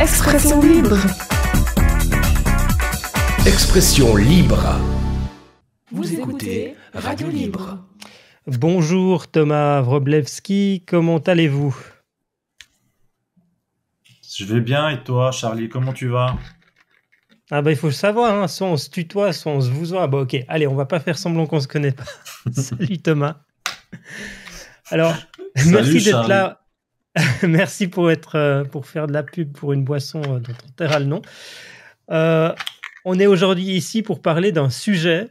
Expression libre. Expression libre. Vous écoutez Radio Libre. Bonjour Thomas Wroblewski, comment allez-vous? Je vais bien et toi, Charlie, comment tu vas? Ah bah il faut le savoir, hein, soit on se tutoie, soit on se vouvoie. Ah bah ok, allez, on va pas faire semblant qu'on se connaît pas. Salut Thomas. Alors, Salut, merci d'être Charlie. là. Merci pour faire de la pub pour une boisson dont on taira le nom. On est aujourd'hui ici pour parler d'un sujet,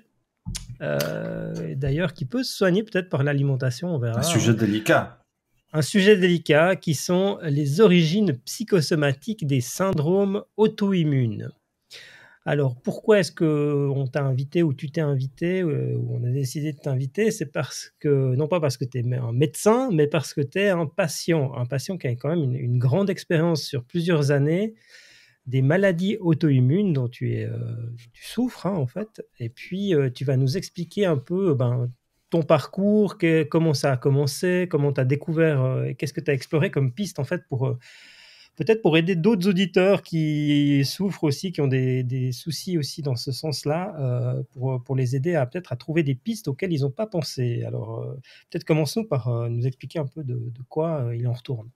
d'ailleurs, qui peut se soigner peut-être par l'alimentation, on verra. Un sujet délicat. Un sujet délicat qui sont les origines psychosomatiques des syndromes auto-immunes. Alors, pourquoi est-ce qu'on t'a invité ou tu t'es invité ou on a décidé de t'inviter? C'est parce que, non pas parce que tu es un médecin, mais parce que tu es un patient qui a quand même une grande expérience sur plusieurs années des maladies auto-immunes dont tu souffres, hein, en fait. Et puis, tu vas nous expliquer un peu ton parcours, comment ça a commencé, comment tu as découvert, et qu'est-ce que tu as exploré comme piste, en fait, peut-être pour aider d'autres auditeurs qui souffrent aussi, qui ont des soucis aussi dans ce sens-là, pour les aider peut-être à trouver des pistes auxquelles ils n'ont pas pensé. Alors, peut-être commençons par nous expliquer un peu de quoi il en retourne.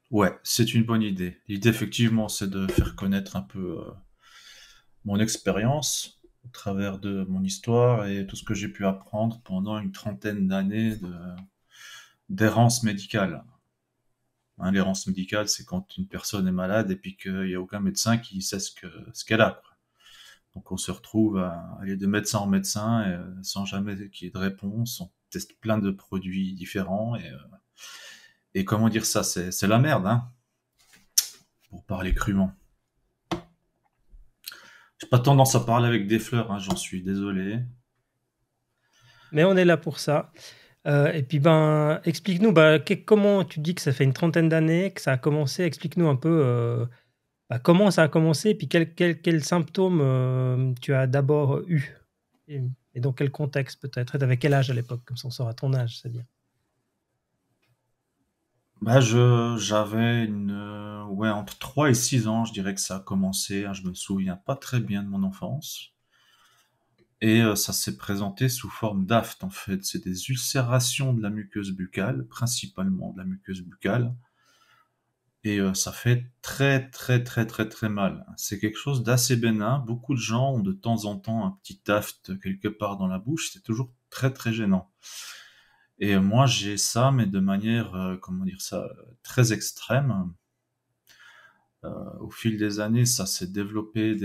Ouais, c'est une bonne idée. L'idée, effectivement, c'est de faire connaître un peu mon expérience au travers de mon histoire et tout ce que j'ai pu apprendre pendant une trentaine d'années d'errance médicale. Hein, l'errance médicale, c'est quand une personne est malade et puis qu'il n'y a aucun médecin qui sait ce qu'elle a, quoi. Donc on se retrouve à aller de médecin en médecin sans jamais qu'il y ait de réponse. On teste plein de produits différents et comment dire ça, c'est la merde, hein, pour parler crûment. J'ai pas tendance à parler avec des fleurs, hein, j'en suis désolé. Mais on est là pour ça. Et puis, explique-nous, comment tu dis que ça fait une trentaine d'années que ça a commencé. Explique-nous un peu comment ça a commencé et puis quels symptômes tu as d'abord eu. Et dans quel contexte peut-être? Et avec quel âge à l'époque? Comme ça, on saura ton âge, c'est bien. J'avais entre 3 et 6 ans, je dirais que ça a commencé, hein, je me souviens pas très bien de mon enfance. Et ça s'est présenté sous forme d'aftes, en fait. C'est des ulcérations de la muqueuse buccale, principalement de la muqueuse buccale. Et ça fait très très très très très mal. C'est quelque chose d'assez bénin. Beaucoup de gens ont de temps en temps un petit aft quelque part dans la bouche. C'est toujours très très gênant. Et moi j'ai ça, mais de manière, très extrême. Au fil des années, ça s'est développé.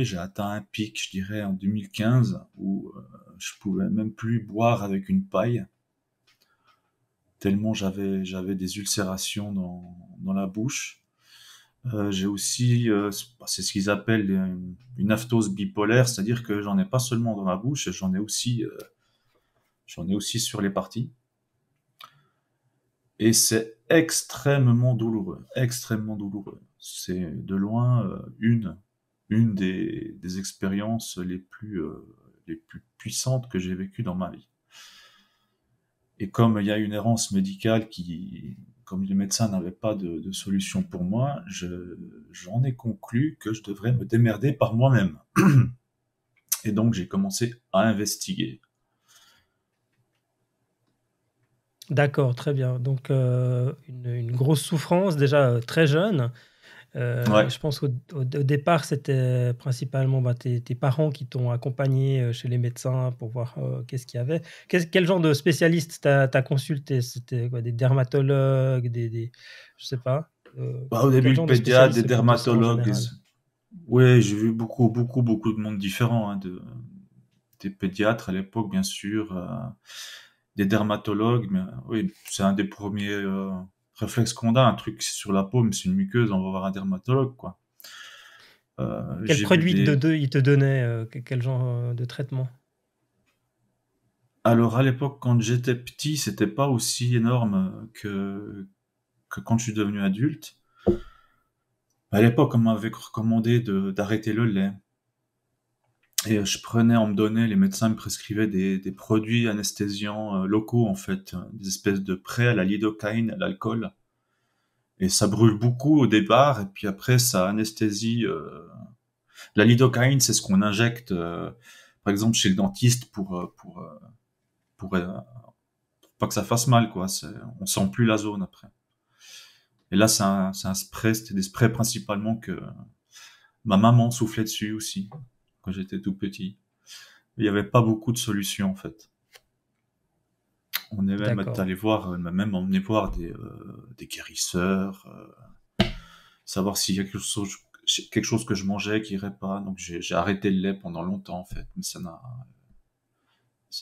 J'ai atteint un pic, je dirais, en 2015, où je pouvais même plus boire avec une paille, tellement j'avais des ulcérations dans la bouche. J'ai aussi, c'est ce qu'ils appellent une aphthose bipolaire, c'est-à-dire que j'en ai pas seulement dans la bouche, j'en ai aussi sur les parties. Et c'est extrêmement douloureux. C'est de loin une des expériences les plus puissantes que j'ai vécues dans ma vie. Et comme il y a une errance médicale comme les médecins n'avaient pas de solution pour moi, j'en ai conclu que je devrais me démerder par moi-même. Et donc j'ai commencé à investiguer. D'accord, très bien. Donc, une grosse souffrance déjà très jeune. Ouais. Je pense qu'au départ, c'était principalement tes parents qui t'ont accompagné chez les médecins pour voir qu'est-ce qu'il y avait. Quel genre de spécialiste t'as consulté? C'était quoi, des dermatologues, je sais pas. Au Quel début, le genre de pédiatre, des spécialiste s'occupe de ça en dermatologues. général? Oui, j'ai vu beaucoup de monde différent, hein, des pédiatres à l'époque, bien sûr, des dermatologues, mais oui, c'est un des premiers réflexes qu'on a, un truc sur la peau, mais c'est une muqueuse, on va voir un dermatologue, quoi. Quel J'ai vu produit il te donnait, quel genre de traitement? Alors à l'époque, quand j'étais petit, c'était pas aussi énorme que quand je suis devenu adulte. À l'époque, on m'avait recommandé d'arrêter le lait. Et on me donnait, les médecins me prescrivaient des produits anesthésiants locaux, en fait, des espèces de prêts à la lidocaïne, à l'alcool. Et ça brûle beaucoup au départ, et puis après, ça anesthésie. La lidocaïne, c'est ce qu'on injecte, par exemple, chez le dentiste pour pas que ça fasse mal, quoi. On sent plus la zone après. Et là, c'est un spray, c'était des sprays principalement que ma maman soufflait dessus aussi, quand j'étais tout petit. Il n'y avait pas beaucoup de solutions, en fait. On est même D'accord. allé voir, on m'a même emmené voir des guérisseurs, savoir s'il y a quelque chose que je mangeais qui irait pas. Donc j'ai arrêté le lait pendant longtemps, en fait, mais ça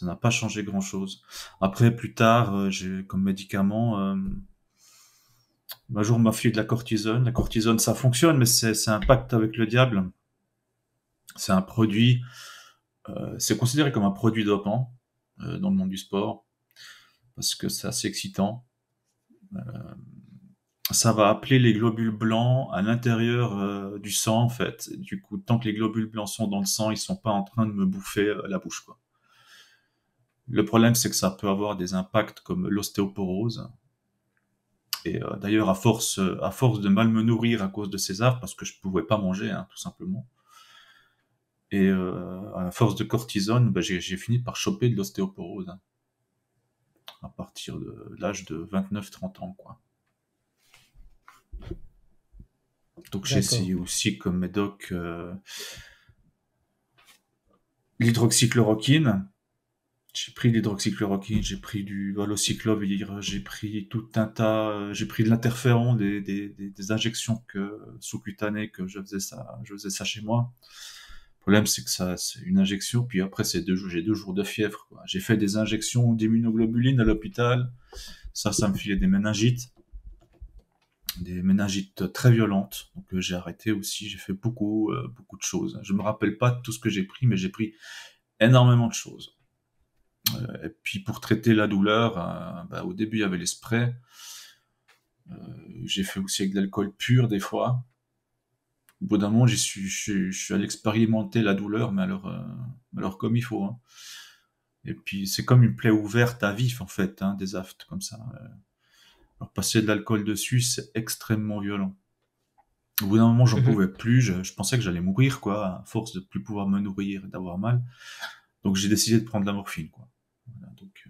n'a pas changé grand-chose. Après, plus tard, j'ai comme médicament, un jour on m'a filé de la cortisone. La cortisone, ça fonctionne, mais c'est un pacte avec le diable. C'est un produit, c'est considéré comme un produit dopant dans le monde du sport parce que c'est assez excitant. Ça va appeler les globules blancs à l'intérieur du sang, en fait. Du coup, tant que les globules blancs sont dans le sang, ils sont pas en train de me bouffer la bouche, quoi. Le problème, c'est que ça peut avoir des impacts comme l'ostéoporose. Et d'ailleurs, à force de mal me nourrir à cause de ces affres, parce que je pouvais pas manger, hein, tout simplement. Et à force de cortisone, bah, j'ai fini par choper de l'ostéoporose, hein, à partir de l'âge de 29-30 ans, quoi. Donc j'ai D'accord. essayé aussi comme médoc l'hydroxychloroquine. J'ai pris l'hydroxychloroquine, j'ai pris du valociclovir, j'ai pris tout un tas, j'ai pris de l'interféron, des injections sous-cutanées que je faisais ça chez moi. Le problème, c'est que ça, c'est une injection, puis après, j'ai 2 jours de fièvre, quoi. J'ai fait des injections d'immunoglobuline à l'hôpital. Ça me filait des méningites très violentes. Donc, j'ai arrêté aussi, j'ai fait beaucoup de choses. Je me rappelle pas de tout ce que j'ai pris, mais j'ai pris énormément de choses. Et puis pour traiter la douleur, bah, au début il y avait les sprays. J'ai fait aussi avec de l'alcool pur des fois. Au bout d'un moment, je suis allé expérimenter la douleur, mais alors comme il faut, hein. Et puis c'est comme une plaie ouverte à vif en fait, hein, des aftes comme ça. Alors passer de l'alcool dessus, c'est extrêmement violent. Au bout d'un moment, j'en Mhm. pouvais plus. Je pensais que j'allais mourir, quoi, à force de plus pouvoir me nourrir et d'avoir mal. Donc j'ai décidé de prendre de la morphine, quoi. Voilà, donc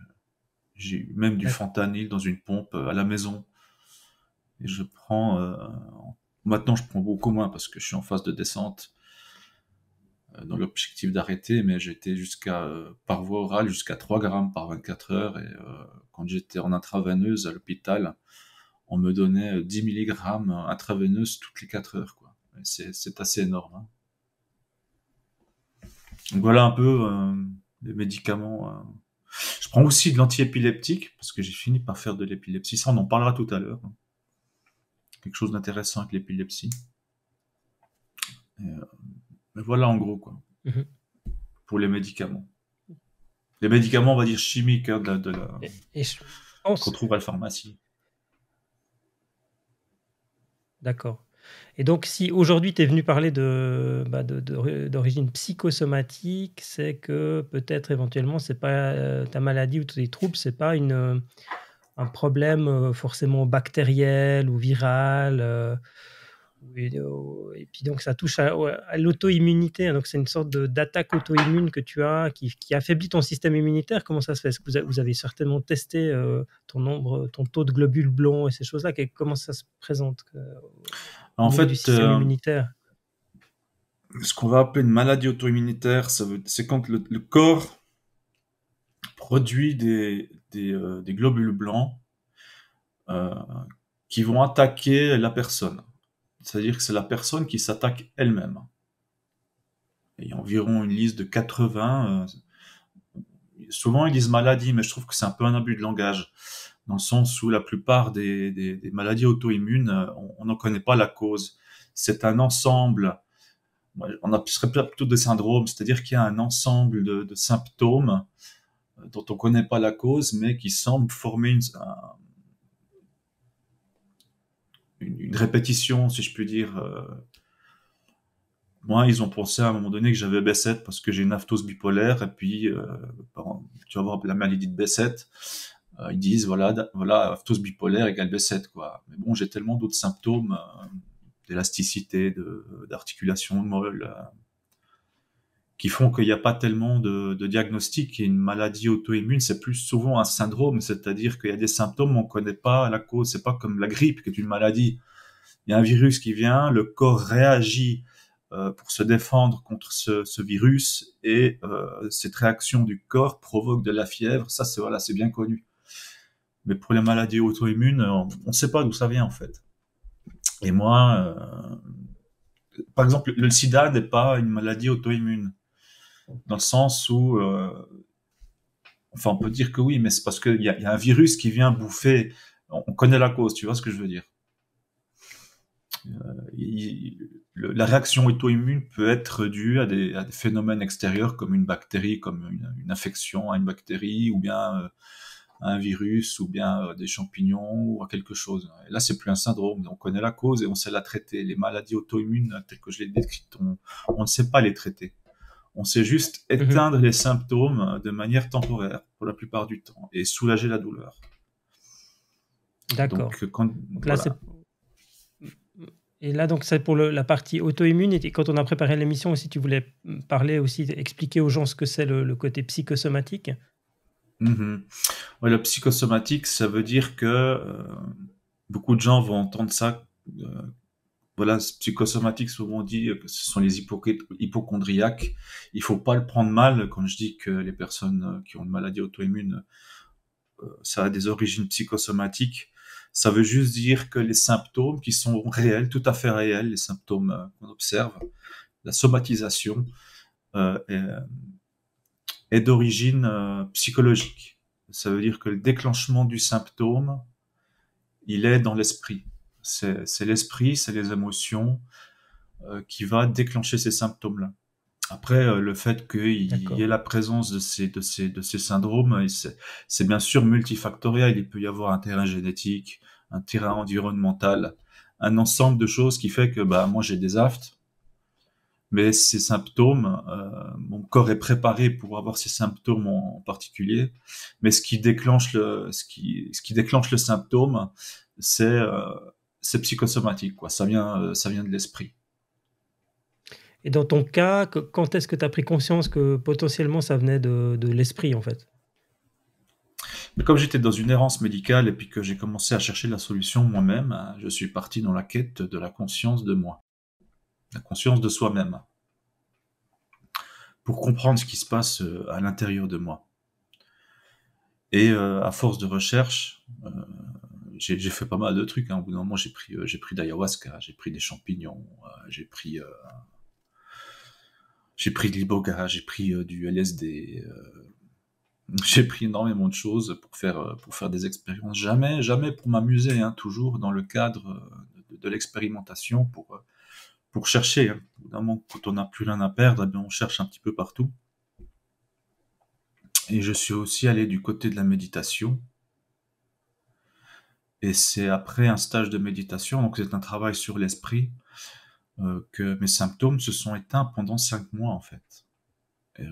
j'ai eu même du D'accord. fentanyl dans une pompe à la maison. Et je prends, maintenant je prends beaucoup moins parce que je suis en phase de descente dans l'objectif d'arrêter, mais j'étais par voie orale, jusqu'à 3 grammes par 24 heures. Et quand j'étais en intraveineuse à l'hôpital, on me donnait 10 milligrammes intraveineuse toutes les 4 heures, quoi. Et c'est assez énorme, hein. Donc voilà un peu les médicaments. Je prends aussi de l'antiépileptique parce que j'ai fini par faire de l'épilepsie. Ça, on en parlera tout à l'heure, hein. Quelque chose d'intéressant avec l'épilepsie. Et, mais voilà en gros, quoi, Mhm. pour les médicaments. Les médicaments, on va dire chimiques, hein, Et je qu'on pense, trouve à la pharmacie. d'accord. Et donc, si aujourd'hui tu es venu parler d'origine psychosomatique, c'est que peut-être éventuellement, c'est pas ta maladie ou tes troubles, c'est pas un problème forcément bactériel ou viral. Et puis donc ça touche à l'auto-immunité, hein. Donc c'est une sorte d'attaque auto-immune que tu as qui affaiblit ton système immunitaire. Comment ça se fait? Est-ce que vous avez certainement testé ton taux de globules blancs et ces choses-là? Comment ça se présente au En niveau du fait, système immunitaire? ce qu'on va appeler une maladie auto-immunitaire, c'est quand le corps produit des globules blancs euh, qui vont attaquer la personne. C'est-à-dire que c'est la personne qui s'attaque elle-même. Il y a environ une liste de 80. Souvent, ils disent maladie, mais je trouve que c'est un peu un abus de langage, dans le sens où la plupart des maladies auto-immunes, on n'en connaît pas la cause. C'est un ensemble, on appellerait plutôt des syndromes, c'est-à-dire qu'il y a un ensemble de symptômes dont on ne connaît pas la cause, mais qui semblent former une répétition, si je puis dire. Moi, ils ont pensé à un moment donné que j'avais B7 parce que j'ai une aphthose bipolaire, et puis tu vas voir la maladie de B7. Ils disent, voilà, aphtos bipolaire égale B7, quoi. Mais bon, j'ai tellement d'autres symptômes, d'élasticité, d'articulation molle, qui font qu'il n'y a pas tellement de diagnostic. Et une maladie auto-immune, c'est plus souvent un syndrome, c'est-à-dire qu'il y a des symptômes, on ne connaît pas la cause. C'est pas comme la grippe, qui est une maladie. Il y a un virus qui vient, le corps réagit pour se défendre contre ce virus, et cette réaction du corps provoque de la fièvre. Ça, c'est bien connu. Mais pour les maladies auto-immunes, on ne sait pas d'où ça vient, en fait. Et moi, par exemple, le sida n'est pas une maladie auto-immune, dans le sens où, enfin, on peut dire que oui, mais c'est parce qu'il y a un virus qui vient bouffer. On connaît la cause, tu vois ce que je veux dire. La réaction auto-immune peut être due à des phénomènes extérieurs, comme une bactérie, comme une infection à une bactérie, ou bien un virus, ou bien des champignons, ou à quelque chose. Et là, c'est plus un syndrome. On connaît la cause et on sait la traiter. Les maladies auto-immunes, telles que je l'ai décrites, on ne sait pas les traiter. On sait juste éteindre les symptômes de manière temporaire, pour la plupart du temps, et soulager la douleur. D'accord. Donc là, voilà. Et là, donc, c'est pour la partie auto-immune. Et quand on a préparé l'émission aussi, tu voulais parler aussi, expliquer aux gens ce que c'est le côté psychosomatique. Ouais, le psychosomatique, ça veut dire que beaucoup de gens vont entendre ça. Voilà, psychosomatique, souvent on dit que ce sont les hypochondriaques. Il faut pas le prendre mal quand je dis que les personnes qui ont une maladie auto-immune, ça a des origines psychosomatiques. Ça veut juste dire que les symptômes qui sont réels, tout à fait réels, les symptômes qu'on observe, la somatisation est d'origine psychologique. Ça veut dire que le déclenchement du symptôme, il est dans l'esprit. C'est l'esprit, c'est les émotions qui va déclencher ces symptômes-là. Après, le fait qu'il y ait la présence de ces syndromes, c'est bien sûr multifactoriel. Il peut y avoir un terrain génétique, un terrain environnemental, un ensemble de choses qui fait que moi j'ai des aftes, mais ces symptômes, mon corps est préparé pour avoir ces symptômes en particulier. Mais ce qui déclenche le symptôme, c'est psychosomatique, quoi. Ça vient de l'esprit. Et dans ton cas, quand est-ce que tu as pris conscience que potentiellement ça venait de l'esprit, en fait? Mais comme j'étais dans une errance médicale et puis que j'ai commencé à chercher la solution moi-même, je suis parti dans la quête de la conscience de moi, la conscience de soi-même, pour comprendre ce qui se passe à l'intérieur de moi. Et à force de recherche, j'ai fait pas mal de trucs. Au bout d'un moment, j'ai pris d'ayahuasca, j'ai pris des champignons, j'ai pris de l'iboga, j'ai pris du LSD. J'ai pris énormément de choses pour faire des expériences. Jamais pour m'amuser, toujours dans le cadre de l'expérimentation, pour chercher. Évidemment, quand on n'a plus rien à perdre, on cherche un petit peu partout. Et je suis aussi allé du côté de la méditation. Et c'est après un stage de méditation, donc c'est un travail sur l'esprit, que mes symptômes se sont éteints pendant 5 mois, en fait. Et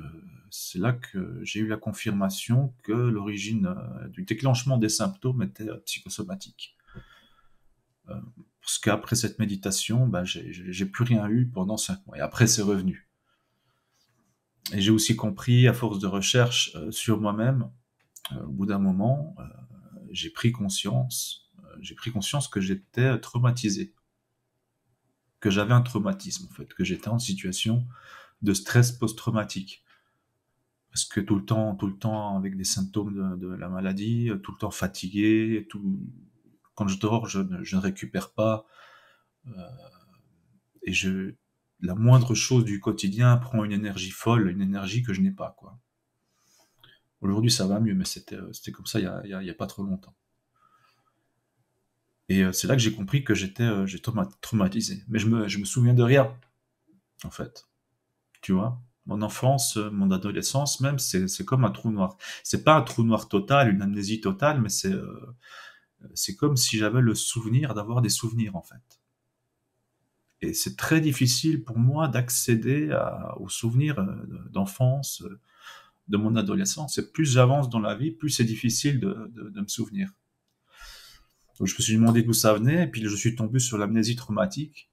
c'est là que j'ai eu la confirmation que l'origine du déclenchement des symptômes était psychosomatique. Parce qu'après cette méditation, j'ai plus rien eu pendant 5 mois. Et après, c'est revenu. Et j'ai aussi compris, à force de recherche sur moi-même, au bout d'un moment, j'ai pris conscience que j'étais traumatisé. Que j'avais un traumatisme, en fait. Que j'étais en situation de stress post-traumatique. Parce que tout le temps avec des symptômes de la maladie, tout le temps fatigué, quand je dors, je ne récupère pas, et la moindre chose du quotidien prend une énergie folle, une énergie que je n'ai pas, quoi. Aujourd'hui, ça va mieux, mais c'était comme ça il y a pas trop longtemps. Et c'est là que j'ai compris que j'étais traumatisé. Mais je me souviens de rien, en fait. Tu vois? Mon enfance, mon adolescence même, c'est comme un trou noir. C'est pas un trou noir total, une amnésie totale, mais c'est comme si j'avais le souvenir d'avoir des souvenirs, en fait. Et c'est très difficile pour moi d'accéder aux souvenirs d'enfance, de mon adolescence. Et plus j'avance dans la vie, plus c'est difficile de me souvenir. Donc je me suis demandé d'où ça venait, et puis je suis tombé sur l'amnésie traumatique.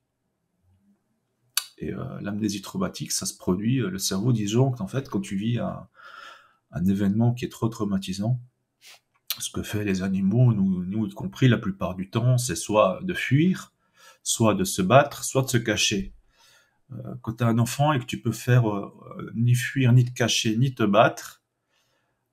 Et l'amnésie traumatique, ça se produit, le cerveau disjoncte, en fait, quand tu vis un événement qui est trop traumatisant. Ce que fait les animaux, nous y compris, la plupart du temps, c'est soit de fuir, soit de se battre, soit de se cacher. Quand tu as un enfant et que tu peux faire ni fuir, ni te cacher, ni te battre,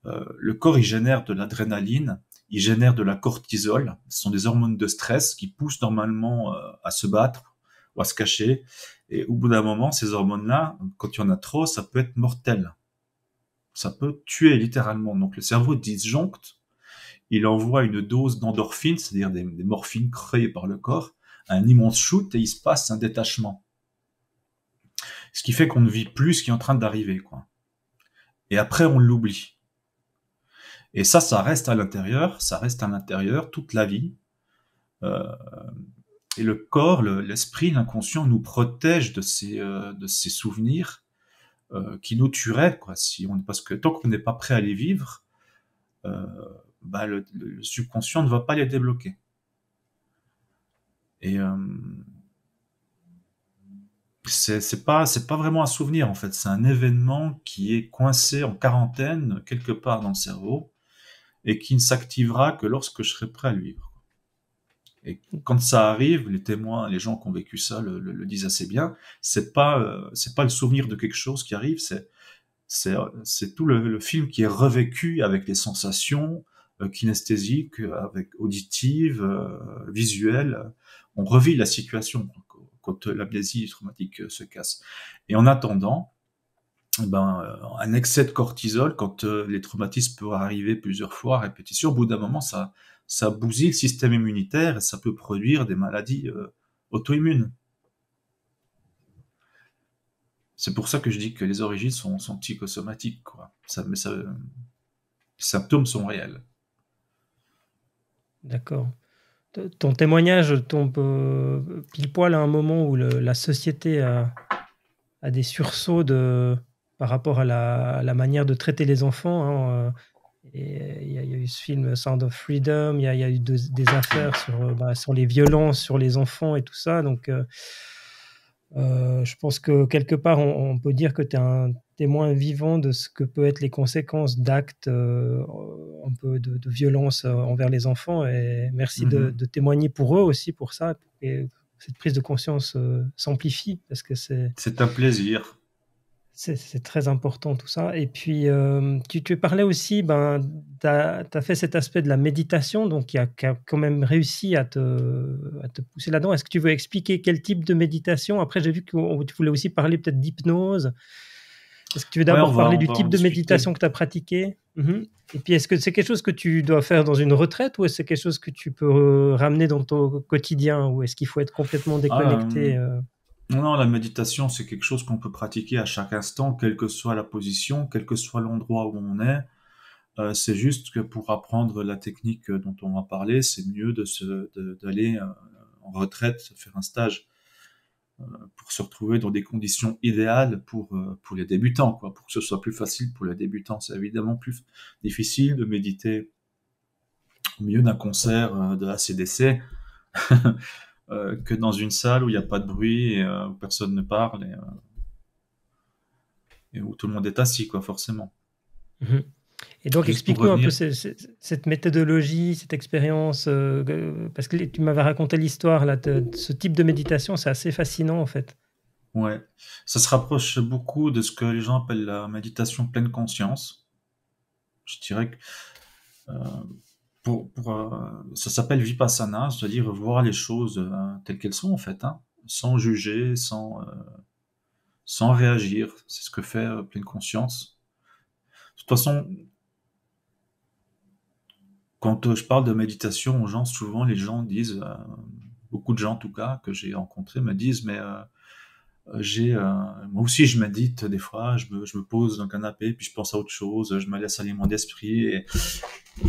le corps il génère de l'adrénaline, il génère de la cortisol. Ce sont des hormones de stress qui poussent normalement à se battre ou à se cacher. Et au bout d'un moment, ces hormones-là, quand il y en a trop, ça peut être mortel. Ça peut tuer littéralement. Donc le cerveau disjoncte, il envoie une dose d'endorphine, c'est-à-dire des morphines créées par le corps, un immense shoot et il se passe un détachement. Ce qui fait qu'on ne vit plus ce qui est en train d'arriver, quoi. Et après, on l'oublie. Et ça reste à l'intérieur, toute la vie. Et le corps, l'esprit, l'inconscient nous protège de ces souvenirs qui nous tueraient, quoi. Parce que tant qu'on n'est pas prêt à les vivre, le subconscient ne va pas les débloquer. Et c'est pas vraiment un souvenir, en fait. C'est un événement qui est coincé en quarantaine quelque part dans le cerveau et qui ne s'activera que lorsque je serai prêt à le vivre. Et quand ça arrive, les témoins, les gens qui ont vécu ça le disent assez bien. C'est pas le souvenir de quelque chose qui arrive, c'est tout le film qui est revécu avec les sensations kinesthésiques, avec auditives, visuelles. On revit la situation quand l'amnésie traumatique se casse. Et en attendant, un excès de cortisol, quand les traumatismes peuvent arriver plusieurs fois à répétition, au bout d'un moment, ça bousille le système immunitaire et ça peut produire des maladies auto-immunes. C'est pour ça que je dis que les origines sont psychosomatiques, quoi. Les symptômes sont réels. D'accord. Ton témoignage tombe pile poil à un moment où la société a des sursauts par rapport à la manière de traiter les enfants, hein. Et il y a eu ce film Sound of Freedom, il y a eu des affaires sur les violences sur les enfants et tout ça. Donc, je pense que quelque part, on peut dire que tu es un témoin vivant de ce que peuvent être les conséquences d'actes un peu de violence envers les enfants. Et merci de témoigner pour eux aussi pour ça, pour que cette prise de conscience s'amplifie, parce que c'est un plaisir. C'est très important tout ça. Et puis, tu parlais aussi, tu as fait cet aspect de la méditation, donc qui a quand même réussi à te pousser là-dedans. Est-ce que tu veux expliquer quel type de méditation? Après, j'ai vu que tu voulais aussi parler peut-être d'hypnose. Est-ce que tu veux d'abord parler du type de méditation que tu as pratiqué? Et puis, est-ce que c'est quelque chose que tu dois faire dans une retraite, ou est-ce que c'est quelque chose que tu peux ramener dans ton quotidien, ou est-ce qu'il faut être complètement déconnecté? Non, la méditation, c'est quelque chose qu'on peut pratiquer à chaque instant, quelle que soit la position, quel que soit l'endroit où on est. C'est juste que pour apprendre la technique dont on va parler, c'est mieux d'aller en retraite, faire un stage, pour se retrouver dans des conditions idéales pour les débutants, quoi, pour que ce soit plus facile pour les débutants. C'est évidemment plus difficile de méditer au milieu d'un concert de AC/DC que dans une salle où il n'y a pas de bruit et où personne ne parle et où tout le monde est assis, quoi, forcément. Et donc, explique-nous un peu cette méthodologie, cette expérience, parce que tu m'avais raconté l'histoire là, de ce type de méditation, c'est assez fascinant en fait. Ouais, ça se rapproche beaucoup de ce que les gens appellent la méditation pleine conscience. Je dirais que ça s'appelle Vipassana, c'est-à-dire voir les choses telles qu'elles sont en fait, hein, sans juger, sans réagir. C'est ce que fait pleine conscience. De toute façon, quand je parle de méditation aux gens, souvent les gens disent, beaucoup de gens en tout cas que j'ai rencontrés me disent, mais moi aussi je médite des fois, je me pose dans le canapé, puis je pense à autre chose, je me laisse aller mon esprit, et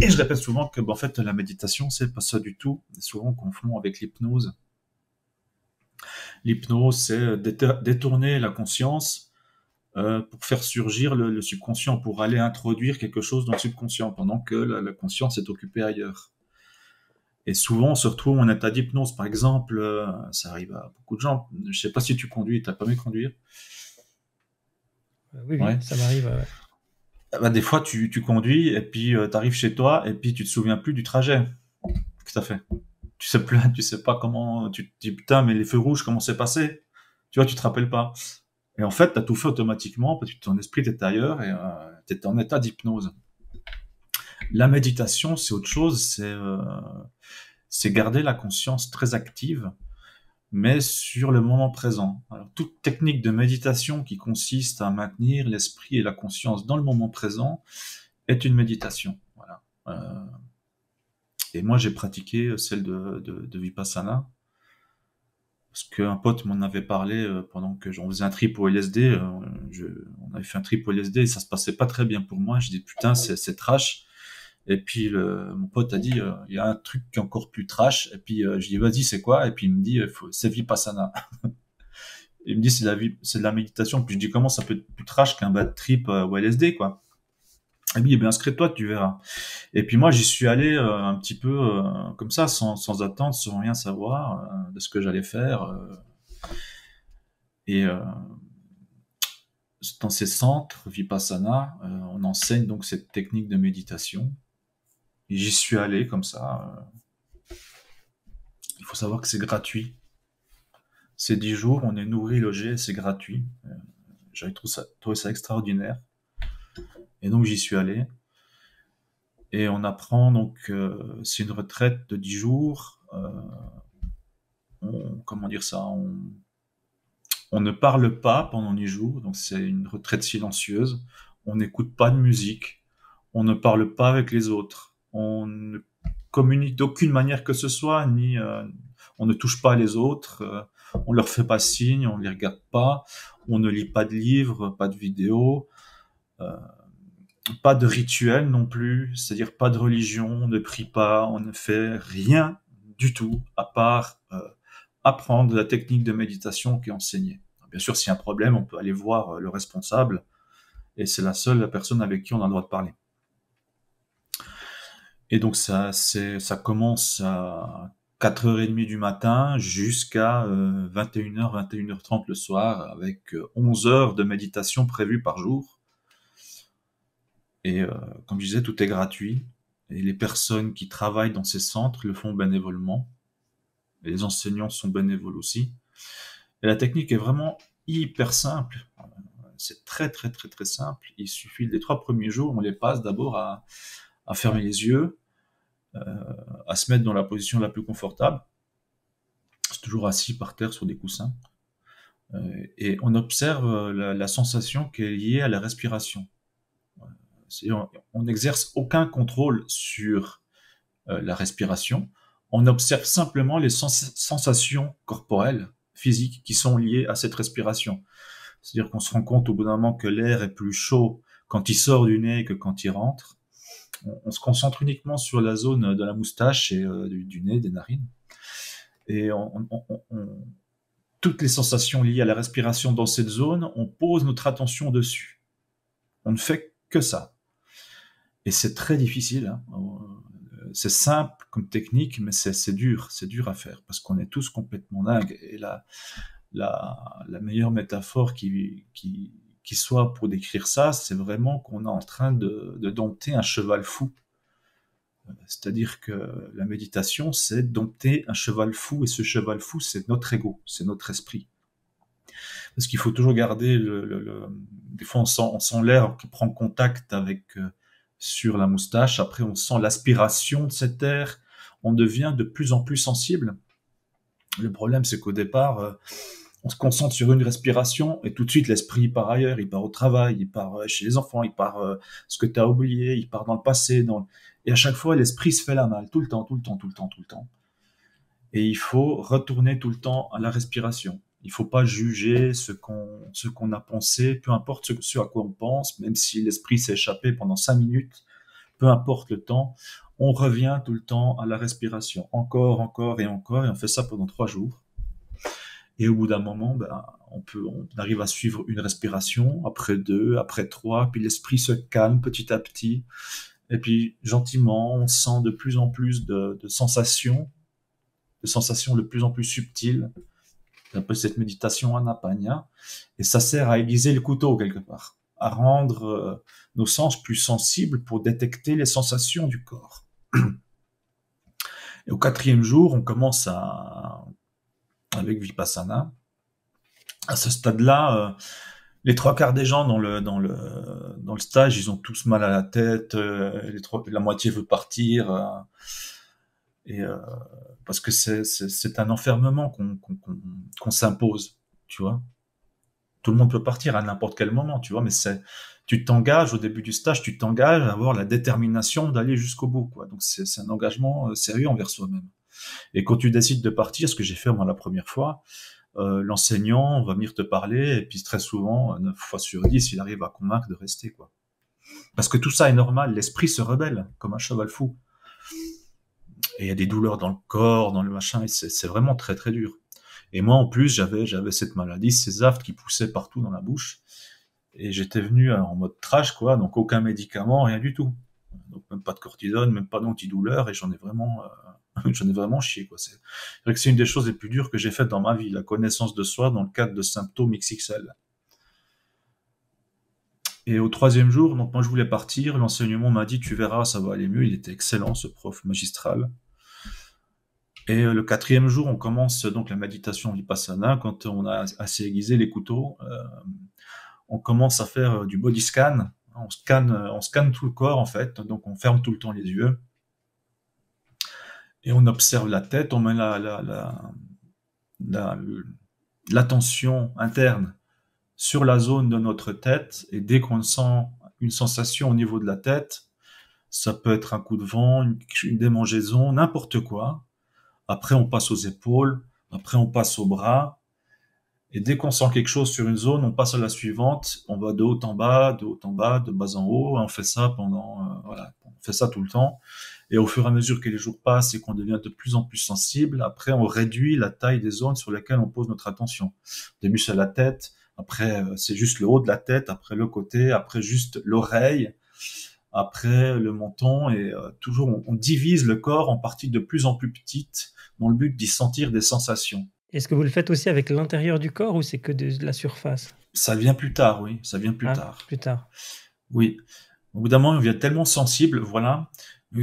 je répète souvent que en fait la méditation c'est pas ça du tout. Souvent on confond avec l'hypnose. L'hypnose c'est détourner la conscience pour faire surgir le subconscient, pour aller introduire quelque chose dans le subconscient, pendant que la conscience est occupée ailleurs. Et souvent, on se retrouve en état d'hypnose, par exemple, ça arrive à beaucoup de gens. Je sais pas si tu conduis, t'as pas aimé conduire? Oui, Ouais. ça m'arrive. Bah, des fois, tu conduis, et puis tu arrives chez toi, et puis tu te souviens plus du trajet que t'as fait. Tu sais pas comment, tu te dis, putain, mais les feux rouges, comment c'est passé? Tu vois, tu te rappelles pas. Et en fait, t'as tout fait automatiquement, parce que ton esprit était ailleurs, et t'étais en état d'hypnose. La méditation, c'est autre chose, c'est garder la conscience très active, mais sur le moment présent. Alors, toute technique de méditation qui consiste à maintenir l'esprit et la conscience dans le moment présent est une méditation. Voilà. Et moi, j'ai pratiqué celle de Vipassana, parce qu'un pote m'en avait parlé pendant que j'en faisais un trip au LSD. On avait fait un trip au LSD et ça se passait pas très bien pour moi. Je dis putain, c'est trash. Et puis mon pote a dit, il y a un truc qui est encore plus trash. Et puis je dis vas-y, c'est quoi? Et puis il me dit, c'est Vipassana. Il me dit c'est de la méditation. Puis je dis comment ça peut être plus trash qu'un bad trip au LSD, quoi. Et puis inscris-toi, tu verras. Et puis moi j'y suis allé un petit peu comme ça, sans attendre, sans rien savoir de ce que j'allais faire. Et dans ces centres Vipassana, on enseigne donc cette technique de méditation. Et j'y suis allé comme ça. Il faut savoir que c'est gratuit. C'est 10 jours, on est nourri, logé, c'est gratuit. J'avais trouvé ça extraordinaire. Et donc j'y suis allé. Et on apprend donc, c'est une retraite de 10 jours. Comment dire ça, on ne parle pas pendant 10 jours, donc c'est une retraite silencieuse. On n'écoute pas de musique. On ne parle pas avec les autres. On ne communique d'aucune manière que ce soit, on ne touche pas les autres. On leur fait pas signe, on les regarde pas. On ne lit pas de livres, pas de vidéos. Pas de rituel non plus, c'est-à-dire pas de religion, on ne prie pas, on ne fait rien du tout, à part apprendre la technique de méditation qui est enseignée. Bien sûr, s'il y a un problème, on peut aller voir le responsable, et c'est la seule personne avec qui on a le droit de parler. Et donc ça commence à 4h30 du matin jusqu'à 21h, 21h30 le soir, avec 11 heures de méditation prévues par jour. Et comme je disais, tout est gratuit. Et les personnes qui travaillent dans ces centres le font bénévolement. Et les enseignants sont bénévoles aussi. Et la technique est vraiment hyper simple. C'est très, très, très, très simple. Il suffit, les 3 premiers jours, on les passe d'abord à fermer les yeux, à se mettre dans la position la plus confortable. C'est toujours assis par terre sur des coussins. Et on observe la sensation qui est liée à la respiration. On n'exerce aucun contrôle sur la respiration. On observe simplement les sensations corporelles, physiques, qui sont liées à cette respiration. C'est-à-dire qu'on se rend compte au bout d'un moment que l'air est plus chaud quand il sort du nez que quand il rentre. On se concentre uniquement sur la zone de la moustache et du nez, des narines. Et toutes les sensations liées à la respiration dans cette zone, on pose notre attention dessus. On ne fait que ça. Et c'est très difficile. Hein. C'est simple comme technique, mais c'est dur à faire parce qu'on est tous complètement dingues. Et la meilleure métaphore qui soit pour décrire ça, c'est vraiment qu'on est en train de dompter un cheval fou. C'est-à-dire que la méditation, c'est dompter un cheval fou, et ce cheval fou, c'est notre ego, c'est notre esprit. Parce qu'il faut toujours garder des fois on sent l'air qui prend contact avec sur la moustache, après on sent l'aspiration de cet air, on devient de plus en plus sensible. Le problème, c'est qu'au départ, on se concentre sur une respiration et tout de suite l'esprit part ailleurs, il part au travail, il part chez les enfants, il part ce que tu as oublié, il part dans le passé, et à chaque fois l'esprit se fait la malle, tout le temps. Et il faut retourner tout le temps à la respiration. Il faut pas juger ce qu'on a pensé, peu importe ce à quoi on pense, même si l'esprit s'est échappé pendant 5 minutes, peu importe le temps, on revient tout le temps à la respiration, encore, et on fait ça pendant 3 jours. Et au bout d'un moment, on arrive à suivre une respiration, après 2, après 3, puis l'esprit se calme petit à petit. Et puis, gentiment, on sent de plus en plus de sensations de plus en plus subtiles. C'est un peu cette méditation Anapana. Et ça sert à aiguiser le couteau quelque part, à rendre nos sens plus sensibles pour détecter les sensations du corps. Et au 4e jour, on commence avec Vipassana. À ce stade-là, les 3/4 des gens dans le stage, ils ont tous mal à la tête, la moitié veut partir, parce que c'est un enfermement qu'on s'impose, tu vois. Tout le monde peut partir à n'importe quel moment, tu vois, mais tu t'engages au début du stage, tu t'engages à avoir la détermination d'aller jusqu'au bout, quoi. Donc c'est un engagement sérieux envers soi-même. Et quand tu décides de partir, ce que j'ai fait moi la première fois, l'enseignant va venir te parler, et puis très souvent, 9 fois sur 10, il arrive à convaincre de rester, quoi. Parce que tout ça est normal, l'esprit se rebelle, comme un cheval fou. Et il y a des douleurs dans le corps, dans le machin, et c'est vraiment très très dur. Et moi, en plus, j'avais cette maladie, ces aftes qui poussaient partout dans la bouche, et j'étais venu en mode trash, quoi, donc aucun médicament, rien du tout. Donc même pas de cortisone, même pas d'antidouleur, et j'en ai vraiment chié, quoi. C'est vrai que c'est une des choses les plus dures que j'ai faites dans ma vie, la connaissance de soi dans le cadre de symptômes XXL. Et au 3e jour, donc moi je voulais partir, l'enseignement m'a dit tu verras, ça va aller mieux, il était excellent ce prof magistral. Et le 4e jour, on commence donc la méditation Vipassana, quand on a assez aiguisé les couteaux, on commence à faire du body scan, on scanne tout le corps en fait, donc on ferme tout le temps les yeux, et on observe la tête, on met l'attention interne sur la zone de notre tête, et dès qu'on sent une sensation au niveau de la tête, ça peut être un coup de vent, une démangeaison, n'importe quoi. Après, on passe aux épaules, après on passe aux bras, et dès qu'on sent quelque chose sur une zone, on passe à la suivante, on va de haut en bas, de haut en bas, de bas en haut, et on fait ça on fait ça tout le temps. Et au fur et à mesure que les jours passent et qu'on devient de plus en plus sensible, après on réduit la taille des zones sur lesquelles on pose notre attention. Au début c'est la tête, après c'est juste le haut de la tête, après le côté, après juste l'oreille, après le menton, et toujours on divise le corps en parties de plus en plus petites dans le but d'y sentir des sensations. Est-ce que vous le faites aussi avec l'intérieur du corps ou c'est que de la surface? Ça vient plus tard, oui, ça vient plus tard. Plus tard. Oui. Au bout d'un moment, on devient tellement sensible, voilà,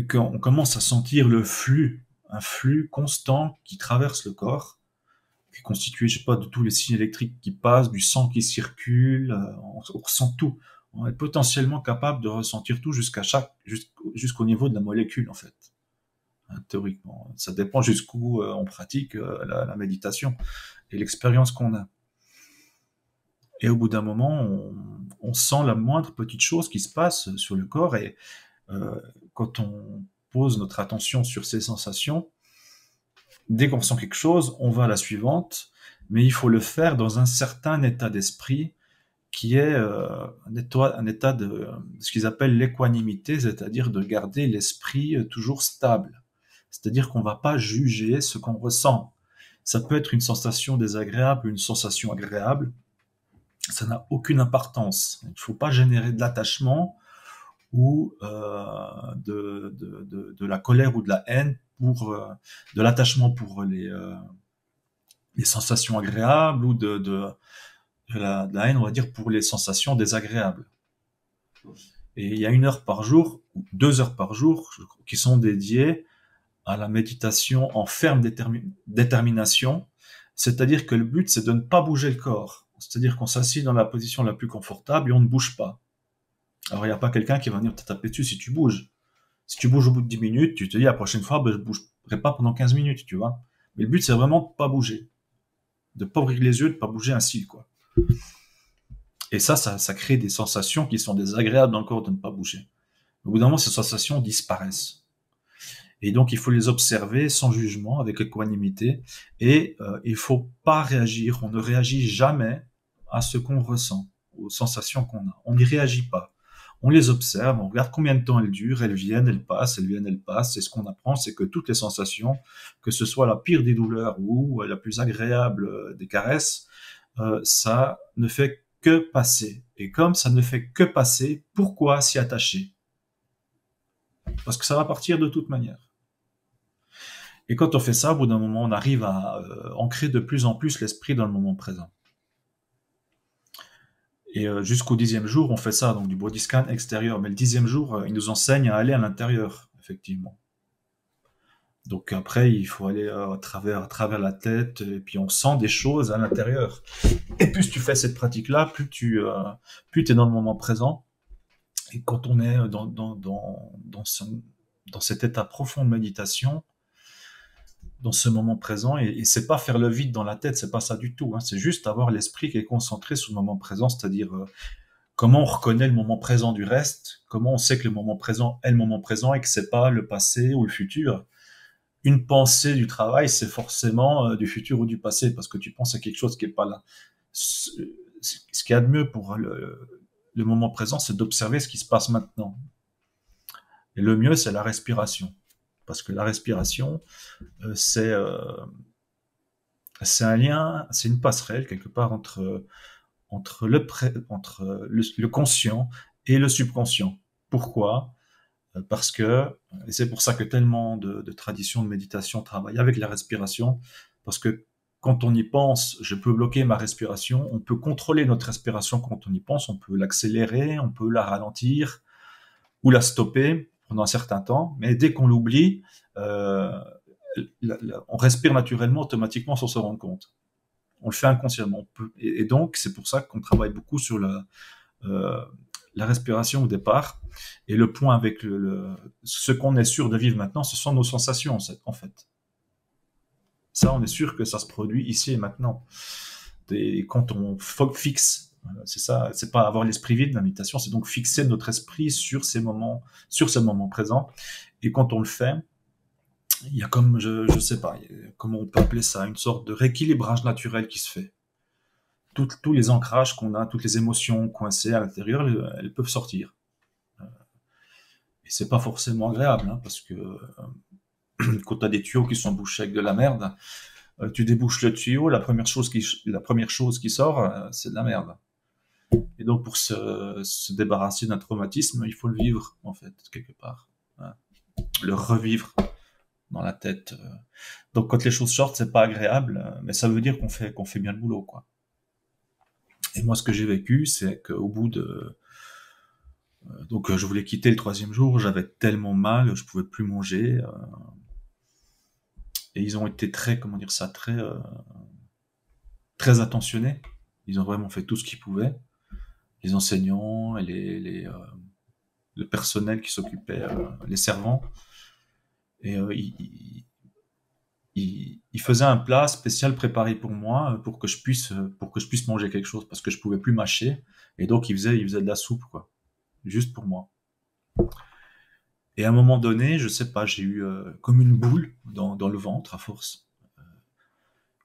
qu'on commence à sentir un flux constant qui traverse le corps, qui est constitué, je sais pas, de tous les signes électriques qui passent, du sang qui circule, on ressent tout. On est potentiellement capable de ressentir tout jusqu'au niveau de la molécule, en fait. Théoriquement. Ça dépend jusqu'où on pratique la méditation et l'expérience qu'on a. Et au bout d'un moment, on sent la moindre petite chose qui se passe sur le corps, et quand on pose notre attention sur ces sensations, dès qu'on sent quelque chose, on va à la suivante, mais il faut le faire dans un certain état d'esprit qui est un état de ce qu'ils appellent l'équanimité, c'est-à-dire de garder l'esprit toujours stable. C'est-à-dire qu'on ne va pas juger ce qu'on ressent. Ça peut être une sensation désagréable, une sensation agréable. Ça n'a aucune importance. Il ne faut pas générer de l'attachement ou de la colère ou de la haine de l'attachement pour les sensations agréables, ou de la haine, on va dire, pour les sensations désagréables. Et il y a 1 heure par jour, ou 2 heures par jour, qui sont dédiées à la méditation en ferme détermination, c'est-à-dire que le but, c'est de ne pas bouger le corps. C'est-à-dire qu'on s'assied dans la position la plus confortable et on ne bouge pas. Alors, il n'y a pas quelqu'un qui va venir te taper dessus si tu bouges. Si tu bouges au bout de 10 minutes, tu te dis la prochaine fois, je ne bougerai pas pendant 15 minutes, tu vois. Mais le but, c'est vraiment de ne pas bouger. De ne pas ouvrir les yeux, de ne pas bouger un cil, quoi. Et ça crée des sensations qui sont désagréables dans le corps de ne pas bouger. Au bout d'un moment, ces sensations disparaissent. Et donc, il faut les observer sans jugement, avec équanimité. Et il faut pas réagir. On ne réagit jamais à ce qu'on ressent, aux sensations qu'on a. On n'y réagit pas. on les observe, on regarde combien de temps elles durent, elles viennent, elles passent, elles viennent, elles passent. Et ce qu'on apprend, c'est que toutes les sensations, que ce soit la pire des douleurs ou la plus agréable des caresses, ça ne fait que passer. Et comme ça ne fait que passer, pourquoi s'y attacher? Parce que ça va partir de toute manière. Et quand on fait ça, au bout d'un moment, on arrive à ancrer de plus en plus l'esprit dans le moment présent. Et jusqu'au 10e jour, on fait ça, donc du body scan extérieur. Mais le 10e jour, il nous enseigne à aller à l'intérieur, effectivement. Donc après, il faut aller à travers la tête, et puis on sent des choses à l'intérieur. Et plus tu fais cette pratique-là, plus tu es dans le moment présent. Et quand on est dans cet état profond de méditation, dans ce moment présent, et c'est pas faire le vide dans la tête, c'est pas ça du tout, hein, c'est juste avoir l'esprit qui est concentré sur le moment présent, c'est-à-dire comment on reconnaît le moment présent du reste, comment on sait que le moment présent est le moment présent et que c'est pas le passé ou le futur. Une pensée du travail, c'est forcément du futur ou du passé, parce que tu penses à quelque chose qui est pas là. Ce qu'il y a de mieux pour le moment présent, c'est d'observer ce qui se passe maintenant. Et le mieux, c'est la respiration. Parce que la respiration, c'est un lien, c'est une passerelle quelque part entre le conscient et le subconscient. Pourquoi? Parce que, et c'est pour ça que tellement de traditions de méditation travaillent avec la respiration, parce que quand on y pense, je peux bloquer ma respiration, on peut contrôler notre respiration quand on y pense, on peut l'accélérer, on peut la ralentir ou la stopper pendant un certain temps, mais dès qu'on l'oublie, on respire naturellement, automatiquement, sans se rendre compte. On le fait inconsciemment. Et donc, c'est pour ça qu'on travaille beaucoup sur la respiration au départ. Et le point avec ce qu'on est sûr de vivre maintenant, ce sont nos sensations, en fait. Ça, on est sûr que ça se produit ici et maintenant. Et quand on fixe, c'est ça, c'est pas avoir l'esprit vide, la méditation, c'est donc fixer notre esprit sur ce moment présent. Et quand on le fait, il y a comme, je sais pas, comment on peut appeler ça, une sorte de rééquilibrage naturel qui se fait. Tous les ancrages qu'on a, toutes les émotions coincées à l'intérieur, elles peuvent sortir. Et c'est pas forcément agréable, hein, parce que quand tu as des tuyaux qui sont bouchés avec de la merde, tu débouches le tuyau, la première chose qui sort, c'est de la merde. Et donc pour se débarrasser d'un traumatisme, il faut le vivre, en fait, quelque part. Hein. Le revivre dans la tête. Donc quand les choses sortent, c'est pas agréable, mais ça veut dire qu'on fait bien le boulot, quoi. Et moi, ce que j'ai vécu, c'est qu'au bout de... Donc je voulais quitter le 3e jour, j'avais tellement mal, je pouvais plus manger. Et ils ont été très attentionnés. Ils ont vraiment fait tout ce qu'ils pouvaient. Les enseignants et le personnel qui s'occupait, les servants. Et ils faisaient un plat spécial préparé pour moi, pour que je puisse manger quelque chose, parce que je pouvais plus mâcher. Et donc ils faisaient de la soupe, quoi, juste pour moi. Et à un moment donné, je sais pas, j'ai eu comme une boule dans le ventre à force,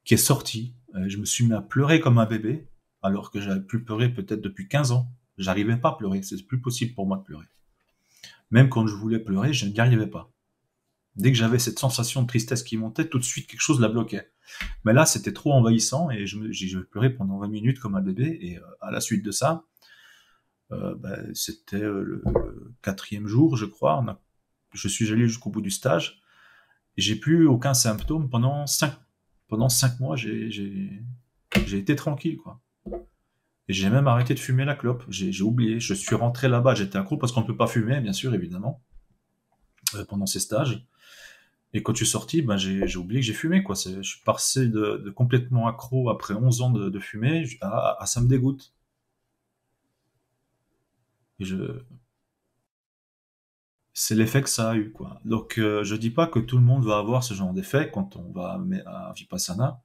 qui est sortie. Je me suis mis à pleurer comme un bébé, alors que j'avais plus pleuré peut-être depuis 15 ans. J'arrivais pas à pleurer, c'est plus possible pour moi de pleurer. Même quand je voulais pleurer, je n'y arrivais pas. Dès que j'avais cette sensation de tristesse qui montait, tout de suite quelque chose la bloquait. Mais là, c'était trop envahissant et je pleurais pendant 20 minutes comme un bébé. Et à la suite de ça, c'était le 4e jour, je crois. Je suis allé jusqu'au bout du stage. Et j'ai plus aucun symptôme pendant 5 mois. J'ai été tranquille, quoi. Et j'ai même arrêté de fumer la clope. J'ai oublié. Je suis rentré là-bas. J'étais accro parce qu'on ne peut pas fumer, bien sûr, évidemment, pendant ces stages. Et quand je suis sorti, j'ai oublié que j'ai fumé, quoi. Je suis passé de complètement accro après 11 ans de fumer à ça me dégoûte. Et c'est l'effet que ça a eu, quoi. Donc, je dis pas que tout le monde va avoir ce genre d'effet quand on va à Vipassana.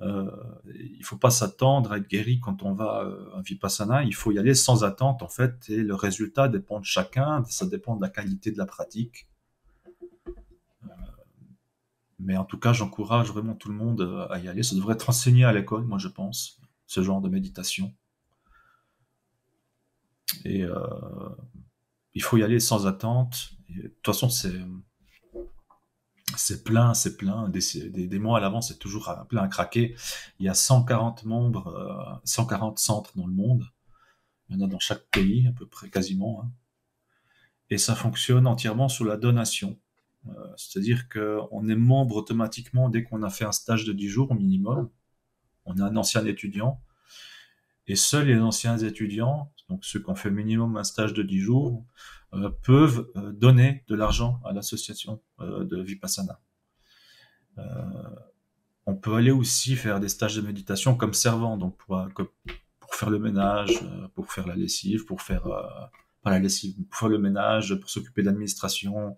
Il faut pas s'attendre à être guéri quand on va à Vipassana. Il faut y aller sans attente, en fait, et le résultat dépend de chacun. Ça dépend de la qualité de la pratique. Mais en tout cas, j'encourage vraiment tout le monde à y aller. Ça devrait être enseigné à l'école, moi je pense, ce genre de méditation. Et il faut y aller sans attente. Et, de toute façon, c'est plein, c'est plein. Des mois à l'avance, c'est toujours plein à craquer. Il y a 140 membres, 140 centres dans le monde. Il y en a dans chaque pays, à peu près, quasiment. Hein. Et ça fonctionne entièrement sous la donation. C'est-à-dire qu'on est membre automatiquement dès qu'on a fait un stage de 10 jours au minimum. On est un ancien étudiant. Et seuls les anciens étudiants, donc ceux qui ont fait minimum un stage de 10 jours, peuvent donner de l'argent à l'association de Vipassana. On peut aller aussi faire des stages de méditation comme servant, donc pour faire le ménage, pour faire la lessive, pas la lessive, pour faire le ménage, pour s'occuper de l'administration,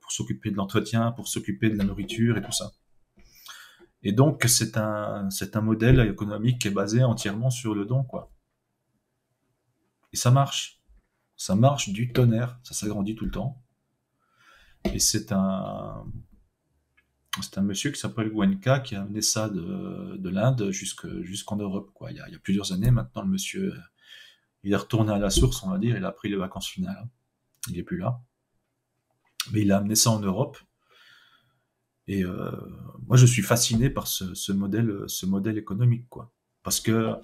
pour s'occuper de l'entretien, pour s'occuper de la nourriture et tout ça. Et donc c'est un modèle économique qui est basé entièrement sur le don, quoi. Et ça marche du tonnerre, ça s'agrandit tout le temps. Et c'est un monsieur qui s'appelle Goenka qui a amené ça de l'Inde jusqu'en Europe, quoi. Il y a plusieurs années maintenant, le monsieur, il est retourné à la source, on va dire, il a pris les vacances finales. Il est plus là. Mais il a amené ça en Europe. Et moi, je suis fasciné par ce modèle économique, quoi. Parce que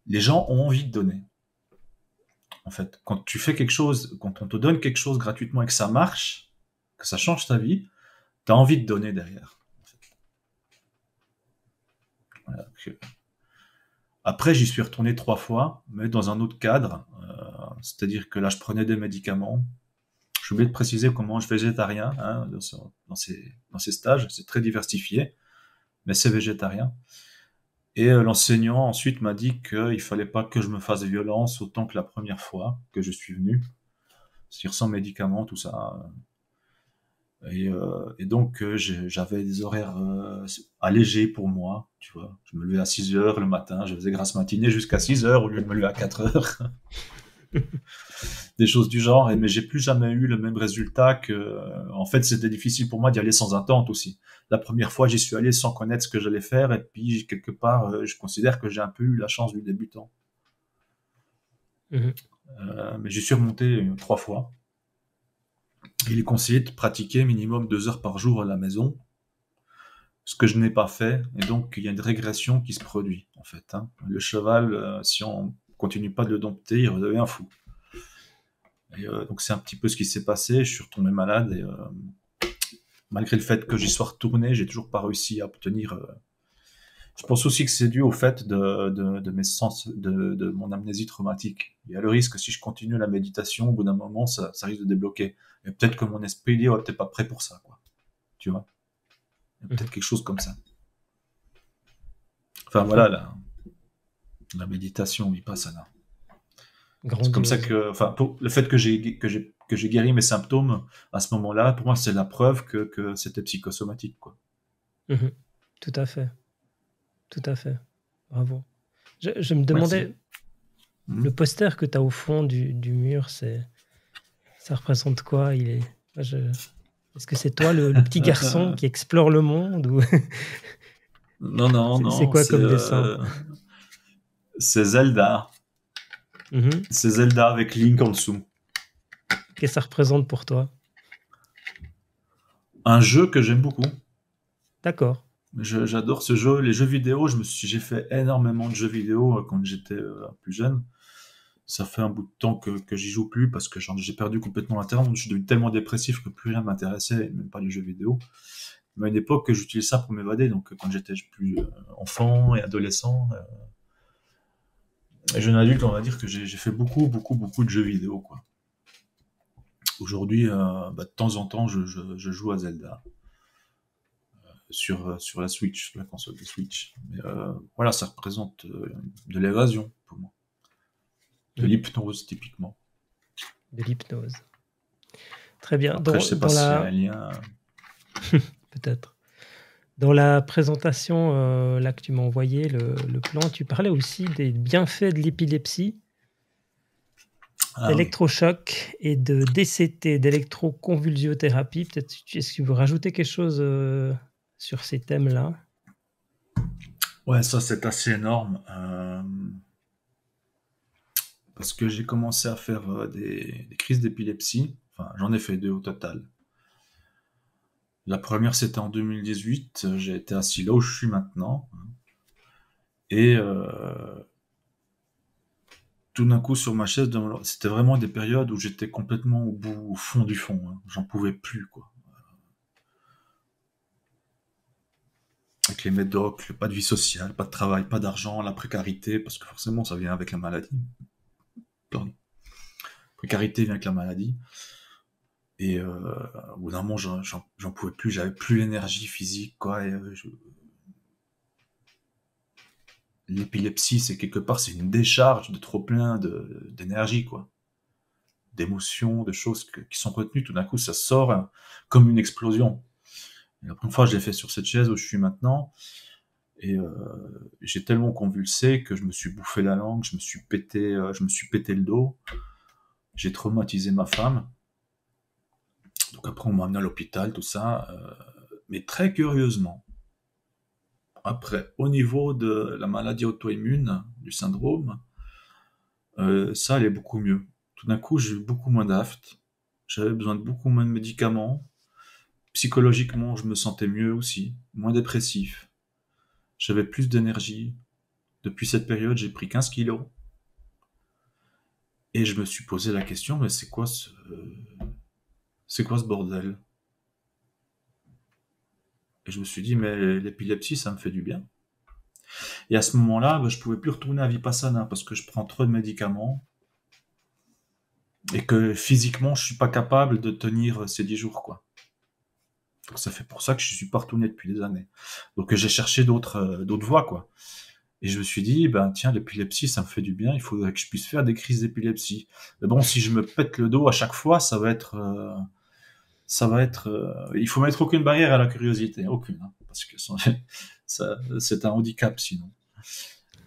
les gens ont envie de donner. En fait, quand tu fais quelque chose, quand on te donne quelque chose gratuitement et que ça marche, que ça change ta vie, tu as envie de donner derrière. En fait. Voilà. Après, j'y suis retourné 3 fois, mais dans un autre cadre. C'est-à-dire que là, je prenais des médicaments. J'ai oublié de préciser comment je suis végétarien hein, dans ces stages. C'est très diversifié, mais c'est végétarien. Et l'enseignant ensuite m'a dit qu'il fallait pas que je me fasse violence autant que la première fois que je suis venu. C'est-à-dire sans médicaments, tout ça. Et donc, j'avais des horaires allégés pour moi, tu vois. Je me levais à 6 heures le matin, je faisais grasse matinée jusqu'à 6 heures au lieu de me lever à 4 heures. Des choses du genre, mais j'ai plus jamais eu le même résultat en fait, c'était difficile pour moi d'y aller sans attente aussi. La première fois, j'y suis allé sans connaître ce que j'allais faire, et puis, quelque part, je considère que j'ai un peu eu la chance du débutant. Mmh. Mais j'y suis remonté 3 fois. Il est conseillé de pratiquer minimum 2 heures par jour à la maison, ce que je n'ai pas fait, et donc il y a une régression qui se produit, en fait. Hein. Le cheval, si on continue pas de le dompter, il redevient fou. Et donc c'est un petit peu ce qui s'est passé, je suis retombé malade, et malgré le fait que j'y sois retourné, j'ai toujours pas réussi à obtenir... Je pense aussi que c'est dû au fait de mon amnésie traumatique. Il y a le risque, si je continue la méditation, au bout d'un moment, ça risque de débloquer. Et peut-être que mon esprit est peut-être pas prêt pour ça, quoi. Tu vois? Il y a peut-être quelque chose comme ça. Enfin, voilà, la méditation vipassana. C'est comme ça que, enfin, le fait que j'ai guéri mes symptômes à ce moment-là, pour moi, c'est la preuve que c'était psychosomatique, quoi. Mmh. Tout à fait. Tout à fait. Bravo. Je me demandais, le poster que tu as au fond du mur, ça représente quoi? Est-ce que c'est toi le petit garçon qui explore le monde ou Non, c'est quoi comme dessin? C'est Zelda. Mmh. C'est Zelda avec Link en dessous. Qu'est-ce que ça représente pour toi? Un jeu que j'aime beaucoup. D'accord. J'adore ce jeu. Les jeux vidéo, j'ai fait énormément de jeux vidéo quand j'étais plus jeune. Ça fait un bout de temps que j'y joue plus parce que j'ai perdu complètement l'intérêt. Je suis devenu tellement dépressif que plus rien m'intéressait, même pas les jeux vidéo. Mais à une époque, j'utilisais ça pour m'évader. Donc quand j'étais plus enfant et adolescent, et jeune adulte, on va dire que j'ai fait beaucoup de jeux vidéo, quoi. Aujourd'hui, de temps en temps, je joue à Zelda. Sur la Switch, sur la console de Switch. Mais voilà, ça représente de l'évasion pour moi. De l'hypnose, typiquement. De l'hypnose. Très bien. Après, je sais pas s'il y a un lien. Peut-être. Dans la présentation là que tu m'as envoyé, le plan, tu parlais aussi des bienfaits de l'épilepsie, d'électrochoc et de DCT, d'électroconvulsiothérapie. Peut-être, est-ce que tu veux rajouter quelque chose sur ces thèmes-là? Ouais, ça c'est assez énorme. parce que j'ai commencé à faire des crises d'épilepsie. Enfin, j'en ai fait 2 au total. La première, c'était en 2018. J'ai été assis là où je suis maintenant. Et tout d'un coup, sur ma chaise, c'était vraiment des périodes où j'étais complètement au bout, au fond du fond, hein. J'en pouvais plus, quoi. Avec les médocs, pas de vie sociale, pas de travail, pas d'argent, la précarité, parce que forcément, ça vient avec la maladie. Pardon. Précarité vient avec la maladie. Et au bout d'un moment, j'en pouvais plus, j'avais plus l'énergie physique, quoi. Et, l'épilepsie, c'est quelque part, c'est une décharge de trop plein d'énergie, quoi. D'émotions, de choses qui sont retenues. Tout d'un coup, ça sort comme une explosion. Et la première fois, je l'ai fait sur cette chaise où je suis maintenant. Et j'ai tellement convulsé que je me suis bouffé la langue, je me suis pété le dos. J'ai traumatisé ma femme. Donc après, on m'a amené à l'hôpital, tout ça. Mais très curieusement, après, au niveau de la maladie auto-immune, du syndrome, ça allait beaucoup mieux. Tout d'un coup, j'ai eu beaucoup moins d'aft. J'avais besoin de beaucoup moins de médicaments. Psychologiquement, je me sentais mieux aussi, moins dépressif. J'avais plus d'énergie. Depuis cette période, j'ai pris 15 kilos. Et je me suis posé la question, mais c'est quoi ce bordel? Et je me suis dit, mais l'épilepsie, ça me fait du bien. Et à ce moment-là, je pouvais plus retourner à Vipassana parce que je prends trop de médicaments et que physiquement, je suis pas capable de tenir ces 10 jours, quoi. Donc ça fait pour ça que je suis pas retourné depuis des années. Donc j'ai cherché d'autres voies, quoi. Et je me suis dit, tiens, l'épilepsie, ça me fait du bien, il faudrait que je puisse faire des crises d'épilepsie. Mais bon, si je me pète le dos à chaque fois, ça va être, il faut mettre aucune barrière à la curiosité, aucune, hein, parce que c'est un handicap sinon.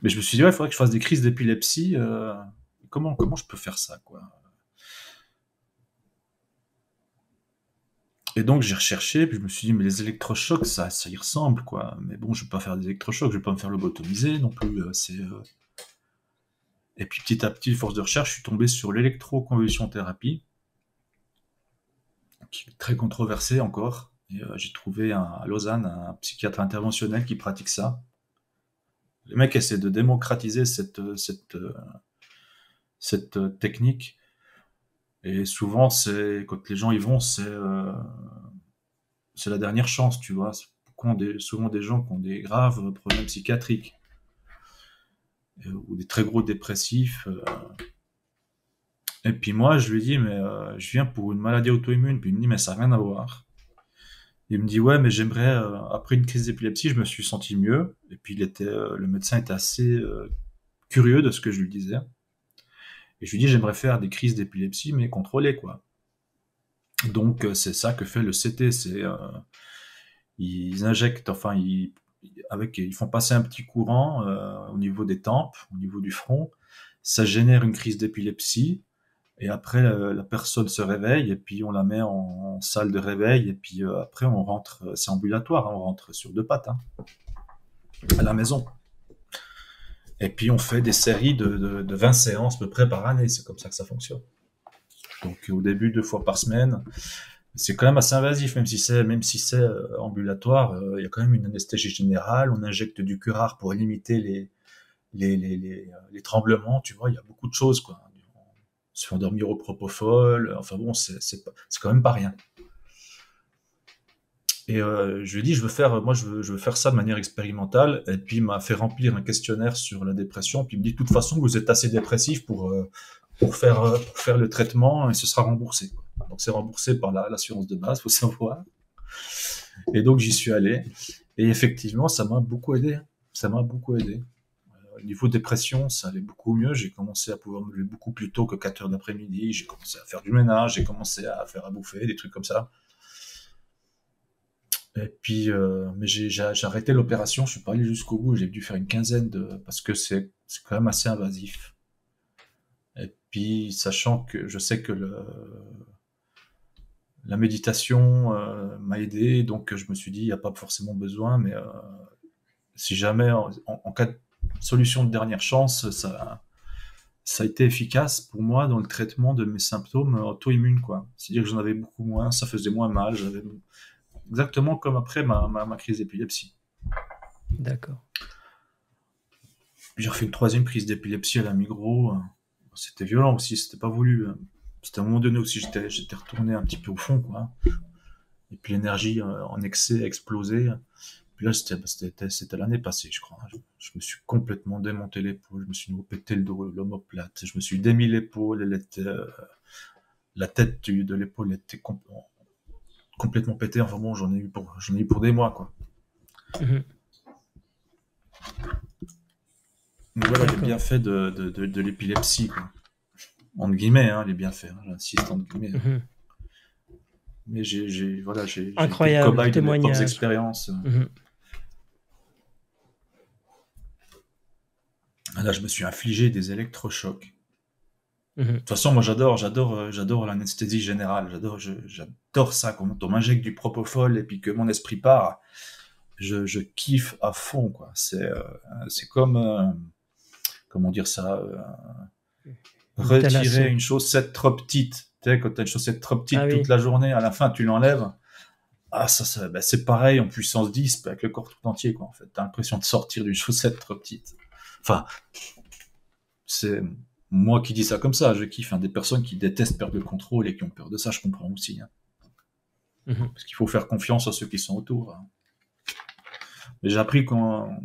Mais je me suis dit, ouais, il faudrait que je fasse des crises d'épilepsie. Comment je peux faire ça, quoi? Et donc j'ai recherché, puis je me suis dit, mais les électrochocs, ça y ressemble, quoi. Mais bon, je vais pas faire des électrochocs, je vais pas me faire lobotomiser non plus. Et puis petit à petit, force de recherche, je suis tombé sur l'électroconvulsion thérapie, qui est très controversé encore. Et j'ai trouvé à Lausanne un psychiatre interventionnel qui pratique ça. Le mec essaie de démocratiser cette technique. Et souvent, quand les gens y vont, c'est la dernière chance, tu vois. Souvent des gens qui ont des graves problèmes psychiatriques ou des très gros dépressifs. Et puis moi, je lui dis, mais je viens pour une maladie auto-immune. Puis il me dit, mais ça n'a rien à voir. Il me dit, ouais, mais j'aimerais, après une crise d'épilepsie, je me suis senti mieux. Et puis le médecin était assez curieux de ce que je lui disais. Et je lui dis, j'aimerais faire des crises d'épilepsie, mais contrôlées, quoi. Donc c'est ça que fait le CT. Ils injectent, enfin, ils font passer un petit courant au niveau des tempes, au niveau du front. Ça génère une crise d'épilepsie. Et après, la personne se réveille, et puis on la met en salle de réveil, et puis après on rentre, c'est ambulatoire, hein, on rentre sur 2 pattes, hein, à la maison. Et puis on fait des séries de 20 séances à peu près par année, c'est comme ça que ça fonctionne. Donc au début 2 fois par semaine, c'est quand même assez invasif, même si c'est ambulatoire, il y a quand même une anesthésie générale, on injecte du curare pour limiter les tremblements, tu vois, il y a beaucoup de choses, quoi. Se fait endormir au propofol, enfin bon, c'est quand même pas rien. Et je lui ai dit, je veux faire ça de manière expérimentale, et puis il m'a fait remplir un questionnaire sur la dépression, puis il me dit, de toute façon, vous êtes assez dépressif pour faire le traitement, et ce sera remboursé. Donc c'est remboursé par l'assurance de base, faut savoir. Et donc j'y suis allé, et effectivement, ça m'a beaucoup aidé. Au niveau dépression, ça allait beaucoup mieux. J'ai commencé à pouvoir me lever beaucoup plus tôt que 4 heures d'après-midi. J'ai commencé à faire du ménage, j'ai commencé à faire à bouffer, des trucs comme ça. Et puis, mais j'ai arrêté l'opération, je suis pas allé jusqu'au bout. J'ai dû faire une quinzaine parce que c'est quand même assez invasif. Et puis, sachant que je sais que la méditation m'a aidé, donc je me suis dit, il n'y a pas forcément besoin, mais si jamais, en cas de solution de dernière chance, ça a été efficace pour moi dans le traitement de mes symptômes auto-immunes, quoi. C'est-à-dire que j'en avais beaucoup moins, ça faisait moins mal, exactement comme après ma crise d'épilepsie. D'accord. J'ai refait une troisième crise d'épilepsie à la Migros. C'était violent aussi, c'était pas voulu. C'était à un moment donné aussi, j'étais retourné un petit peu au fond, quoi. Et puis l'énergie en excès a explosé. Puis là, c'était l'année passée, je crois. Je me suis complètement démonté l'épaule, je me suis pété le dos, l'omoplate, je me suis démis l'épaule, la tête de l'épaule était complètement pétée. Enfin bon, j'en ai eu pour des mois, quoi. Mhm. Donc voilà les D'accord. bienfaits de l'épilepsie, quoi. Entre guillemets, hein, les bienfaits, hein, j'insiste entre guillemets. Mhm. Mais j'ai été le Incroyable cobaye de mes propres témoignage. expériences. Mhm. Là, je me suis infligé des électrochocs. Mhm. De toute façon, moi, j'adore l'anesthésie générale. J'adore ça, quand on m'injecte du propofol et puis que mon esprit part. Je kiffe à fond, quoi. C'est comme, comment dire ça, retirer Thalasso. une chaussette trop petite. Tu sais, quand t'as une chaussette trop petite Ah oui. toute la journée, à la fin, tu l'enlèves. Ah, ben, c'est pareil en puissance 10, avec le corps tout entier, quoi, en fait. T'as l'impression de sortir d'une chaussette trop petite. Enfin, c'est moi qui dis ça comme ça, je kiffe. Des personnes qui détestent perdre le contrôle et qui ont peur de ça, je comprends aussi. Hein. Mhm. Parce qu'il faut faire confiance à ceux qui sont autour. Hein. Mais j'ai appris quand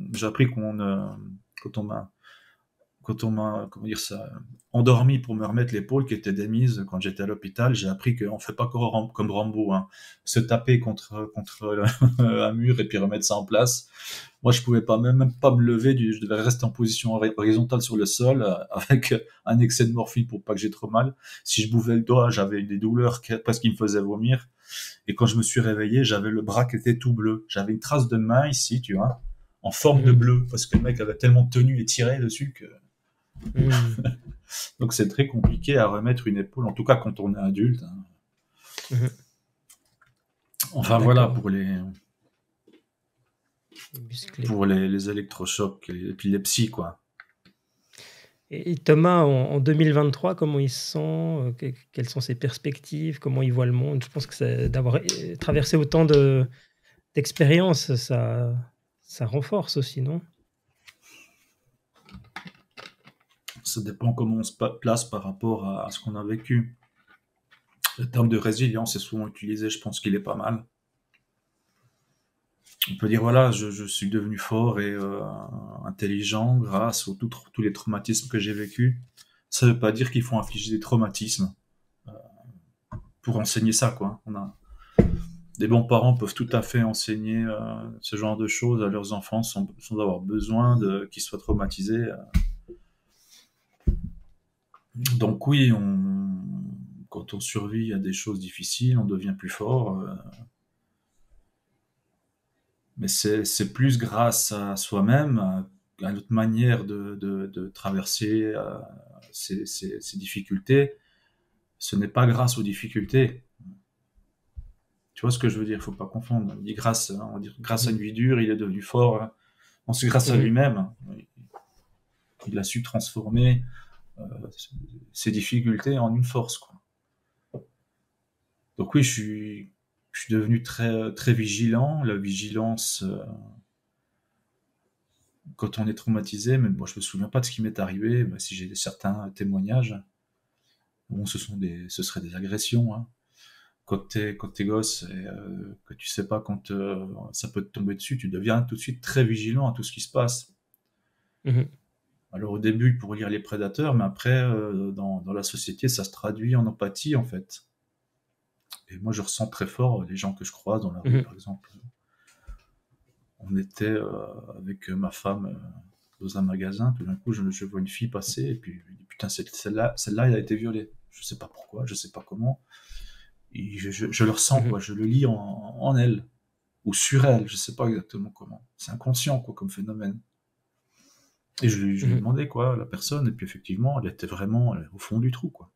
on m'a, comment dire ça, endormi pour me remettre l'épaule qui était démise quand j'étais à l'hôpital, j'ai appris qu'on fait pas comme Rambo, hein, se taper contre un mur et puis remettre ça en place. Moi, je pouvais pas même pas me lever, je devais rester en position horizontale sur le sol avec un excès de morphine pour pas que j'ai trop mal. Si je bouvais le doigt, j'avais des douleurs parce qu'il me faisait vomir. Et quand je me suis réveillé, j'avais le bras qui était tout bleu. J'avais une trace de main ici, tu vois, en forme de bleu, parce que le mec avait tellement tenu et tiré dessus que... Donc c'est très compliqué à remettre une épaule, en tout cas quand on est adulte. Hein. Enfin voilà pour les électrochocs et l'épilepsie, quoi. Et Thomas, en 2023, comment il se sent? Quelles sont ses perspectives? Comment il voit le monde? Je pense que d'avoir traversé autant d'expériences, ça renforce aussi, non? Ça dépend comment on se place par rapport à ce qu'on a vécu. Le terme de résilience est souvent utilisé, je pense qu'il est pas mal. On peut dire, voilà, je suis devenu fort et intelligent grâce à tous les traumatismes que j'ai vécus. Ça veut pas dire qu'il faut infliger des traumatismes pour enseigner ça, quoi. Des bons parents peuvent tout à fait enseigner ce genre de choses à leurs enfants sans avoir besoin qu'ils soient traumatisés. Donc oui, quand on survit à des choses difficiles, on devient plus fort. Mais c'est plus grâce à soi-même, à notre manière de traverser ces difficultés. Ce n'est pas grâce aux difficultés. Tu vois ce que je veux dire? Il ne faut pas confondre. On dit grâce à une vie dure, il est devenu fort. Non, c'est grâce à lui-même. Il a su transformer ses difficultés en une force, quoi. Donc oui, je suis devenu très, très vigilant. La vigilance, quand on est traumatisé, mais moi je me souviens pas de ce qui m'est arrivé, mais si j'ai certains témoignages, bon, ce seraient des agressions. Hein. Quand t'es gosse et que tu sais pas quand ça peut te tomber dessus, tu deviens tout de suite très vigilant à tout ce qui se passe. Alors au début pour lire les prédateurs, mais après dans la société, ça se traduit en empathie en fait. Et moi je ressens très fort les gens que je croise dans la rue, par exemple. On était avec ma femme dans un magasin, tout d'un coup je vois une fille passer et puis je dis putain celle-là elle a été violée. Je sais pas pourquoi, je sais pas comment. Et je le ressens, quoi, je le lis en elle ou sur elle, je sais pas exactement comment. C'est inconscient, quoi, comme phénomène. Et je lui ai demandé, quoi, la personne, et puis effectivement, elle était vraiment au fond du trou, quoi.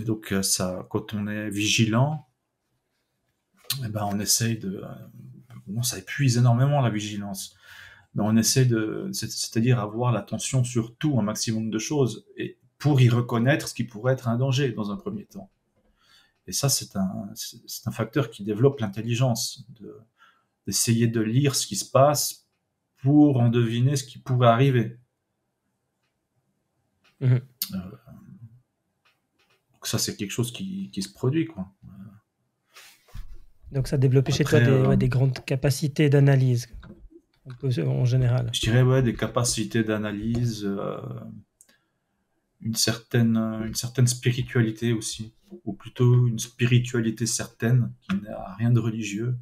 Et donc ça, quand on est vigilant, eh ben on essaye de... Bon, ça épuise énormément la vigilance. mais on essaie c'est-à-dire avoir l'attention sur tout, un maximum de choses, et pour y reconnaître ce qui pourrait être un danger dans un premier temps. Et ça, c'est un facteur qui développe l'intelligence, d'essayer de lire ce qui se passe pour en deviner ce qui pourrait arriver. Mhm. Donc ça, c'est quelque chose qui se produit, quoi. Donc ça a développé chez toi Après, des grandes capacités d'analyse, en général. je dirais, ouais, des capacités d'analyse, une certaine spiritualité aussi, ou plutôt une spiritualité certaine, qui n'a rien de religieux,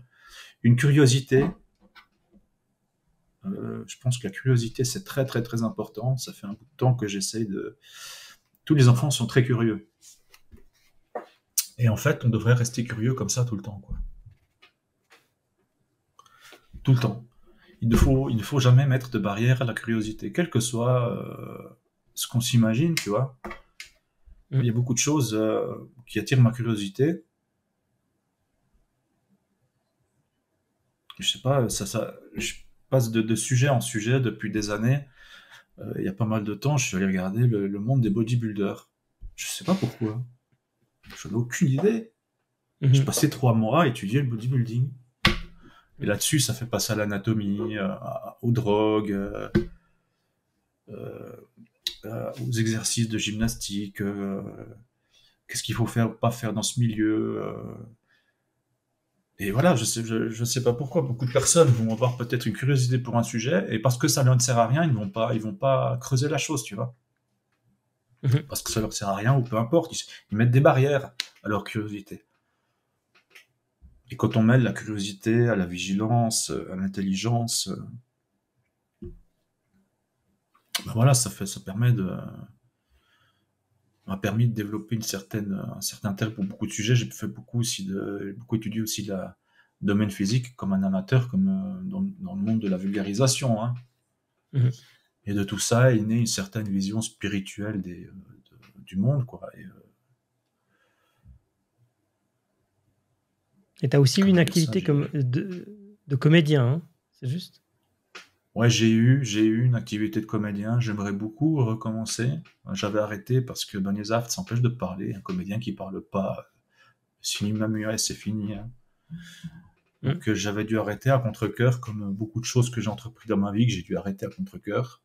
une curiosité. Je pense que la curiosité, c'est très très très important. Ça fait un bout de temps que j'essaye de... Tous les enfants sont très curieux. Et en fait, on devrait rester curieux comme ça tout le temps, quoi. Tout le temps. Il ne faut jamais mettre de barrière à la curiosité, quel que soit ce qu'on s'imagine, tu vois. Il y a beaucoup de choses qui attirent ma curiosité. Je sais pas, je passe de sujet en sujet depuis des années. Il y a pas mal de temps, je suis allé regarder le monde des bodybuilders. Je sais pas pourquoi. Je n'ai aucune idée. J'ai passé 3 mois à étudier le bodybuilding. Et là-dessus, ça fait passer à l'anatomie, aux drogues, aux exercices de gymnastique, qu'est-ce qu'il faut faire ou pas faire dans ce milieu. Et voilà, je sais pas pourquoi. Beaucoup de personnes vont avoir peut-être une curiosité pour un sujet, et parce que ça ne sert à rien, ils vont pas creuser la chose, tu vois. Parce que ça leur sert à rien, ou peu importe. Ils mettent des barrières à leur curiosité. Et quand on mêle la curiosité à la vigilance, à l'intelligence, ben voilà, ça m'a permis de développer un certain intérêt pour beaucoup de sujets. J'ai fait beaucoup étudié aussi le domaine physique comme un amateur, comme dans le monde de la vulgarisation, hein. Et de tout ça est née une certaine vision spirituelle du monde, quoi. Et tu as aussi eu une activité de comédien, hein, c'est juste? Ouais, j'ai eu une activité de comédien. J'aimerais beaucoup recommencer. J'avais arrêté parce que les aftes s'empêche de parler. Un comédien qui parle pas, cinéma muet, c'est fini, hein. Donc j'avais dû arrêter à contre-cœur, comme beaucoup de choses que j'ai entrepris dans ma vie, que j'ai dû arrêter à contre-cœur.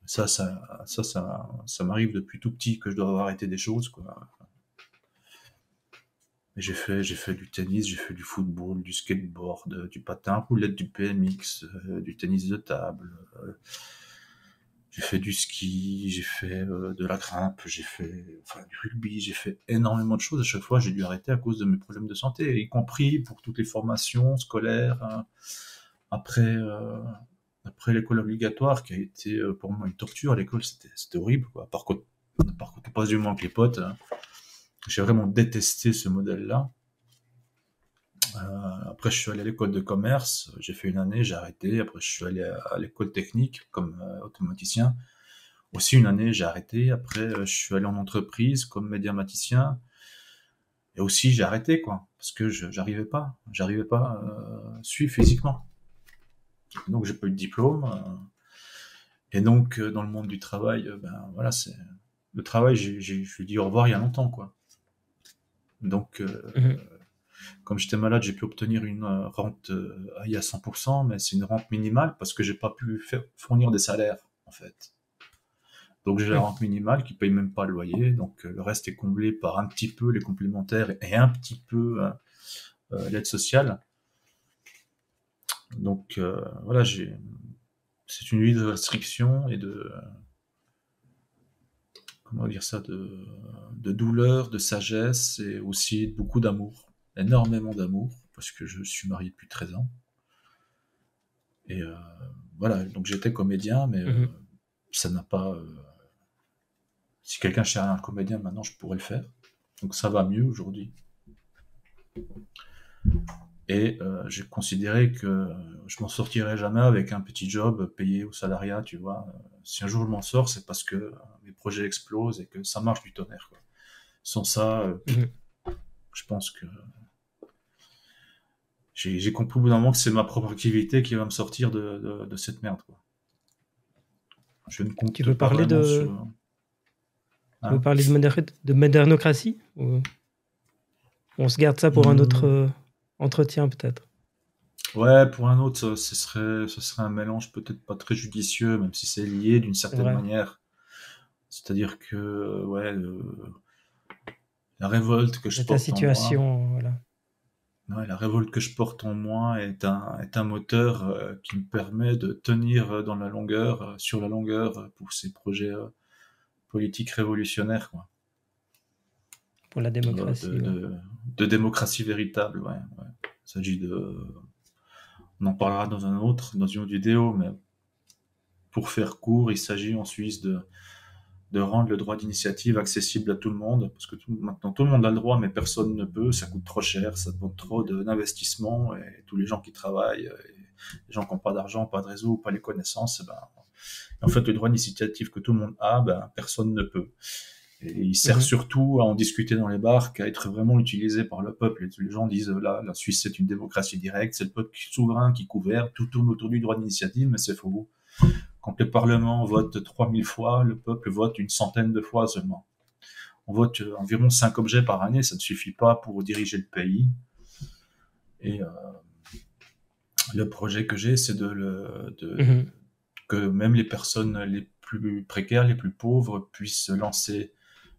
Ça m'arrive depuis tout petit que je dois avoir arrêté des choses, quoi. J'ai fait du tennis, j'ai fait du football, du skateboard, du patin à roulettes, du BMX, du tennis de table. J'ai fait du ski, j'ai fait de la grimpe, j'ai fait du rugby, j'ai fait énormément de choses. À chaque fois, j'ai dû arrêter à cause de mes problèmes de santé, y compris pour toutes les formations scolaires, hein. Après l'école obligatoire, qui a été pour moi une torture à l'école, c'était horrible, quoi. Par contre, on passe du moment avec les potes, hein. J'ai vraiment détesté ce modèle-là. Après, je suis allé à l'école de commerce. J'ai fait une année, j'ai arrêté. Après, je suis allé à l'école technique comme automaticien. Aussi une année, j'ai arrêté. Après, je suis allé en entreprise comme médiamaticien. Et aussi, j'ai arrêté, quoi, parce que j'arrivais pas à suivre physiquement. Donc, j'ai pas eu de diplôme. Et donc, dans le monde du travail, ben voilà, le travail. Je lui ai dit au revoir il y a longtemps, quoi. Donc, comme j'étais malade, j'ai pu obtenir une rente à 100%, mais c'est une rente minimale parce que j'ai pas pu fournir des salaires, en fait. Donc j'ai la rente minimale qui paye même pas le loyer, donc le reste est comblé par un petit peu les complémentaires et un petit peu l'aide sociale. Donc voilà, c'est une vie de restriction et comment dire ça, de douleur, de sagesse et aussi beaucoup d'amour, énormément d'amour, parce que je suis marié depuis 13 ans. Et voilà, donc j'étais comédien, mais ça n'a pas... si quelqu'un cherche un comédien, maintenant je pourrais le faire. Donc ça va mieux aujourd'hui. Et j'ai considéré que je m'en sortirais jamais avec un petit job payé au salariat, tu vois. Si un jour je m'en sors, c'est parce que mes projets explosent et que ça marche du tonnerre, quoi. Sans ça, je pense que j'ai compris au bout d'un moment que c'est ma propre activité qui va me sortir de cette merde, quoi. Je ne Tu compte veux pas parler vraiment de, sur... tu veux Hein. parler de modernocratie ou on se garde ça pour un autre Hmm. entretien peut-être? Ouais, pour un autre, ce serait un mélange peut-être pas très judicieux, même si c'est lié d'une C'est certaine vrai. manière. C'est-à-dire que, ouais, la révolte que je Mais ta porte en moi, situation, voilà. ouais, la révolte que je porte en moi est un moteur qui me permet de tenir dans la longueur, sur la longueur, pour ces projets politiques révolutionnaires, quoi. Pour la De, démocratie, ouais. de démocratie véritable, ouais, ouais. Il s'agit de... On en parlera dans dans une autre vidéo, mais pour faire court, il s'agit en Suisse de rendre le droit d'initiative accessible à tout le monde, parce que maintenant tout le monde a le droit, mais personne ne peut, ça coûte trop cher, ça demande trop d'investissement, et tous les gens qui travaillent, et les gens qui n'ont pas d'argent, pas de réseau, pas les connaissances, eh ben, en fait le droit d'initiative que tout le monde a, ben, personne ne peut. Et il sert Mhm. surtout à en discuter dans les bars qu'à être vraiment utilisé par le peuple. Et les gens disent, là, la Suisse c'est une démocratie directe, c'est le peuple souverain qui gouverne, tout tourne autour du droit d'initiative, mais c'est faux. Quand le Parlement vote 3000 fois, le peuple vote une centaine de fois seulement. On vote environ 5 objets par année, ça ne suffit pas pour diriger le pays. Et le projet que j'ai, c'est Mhm. que même les personnes les plus précaires, les plus pauvres, puissent lancer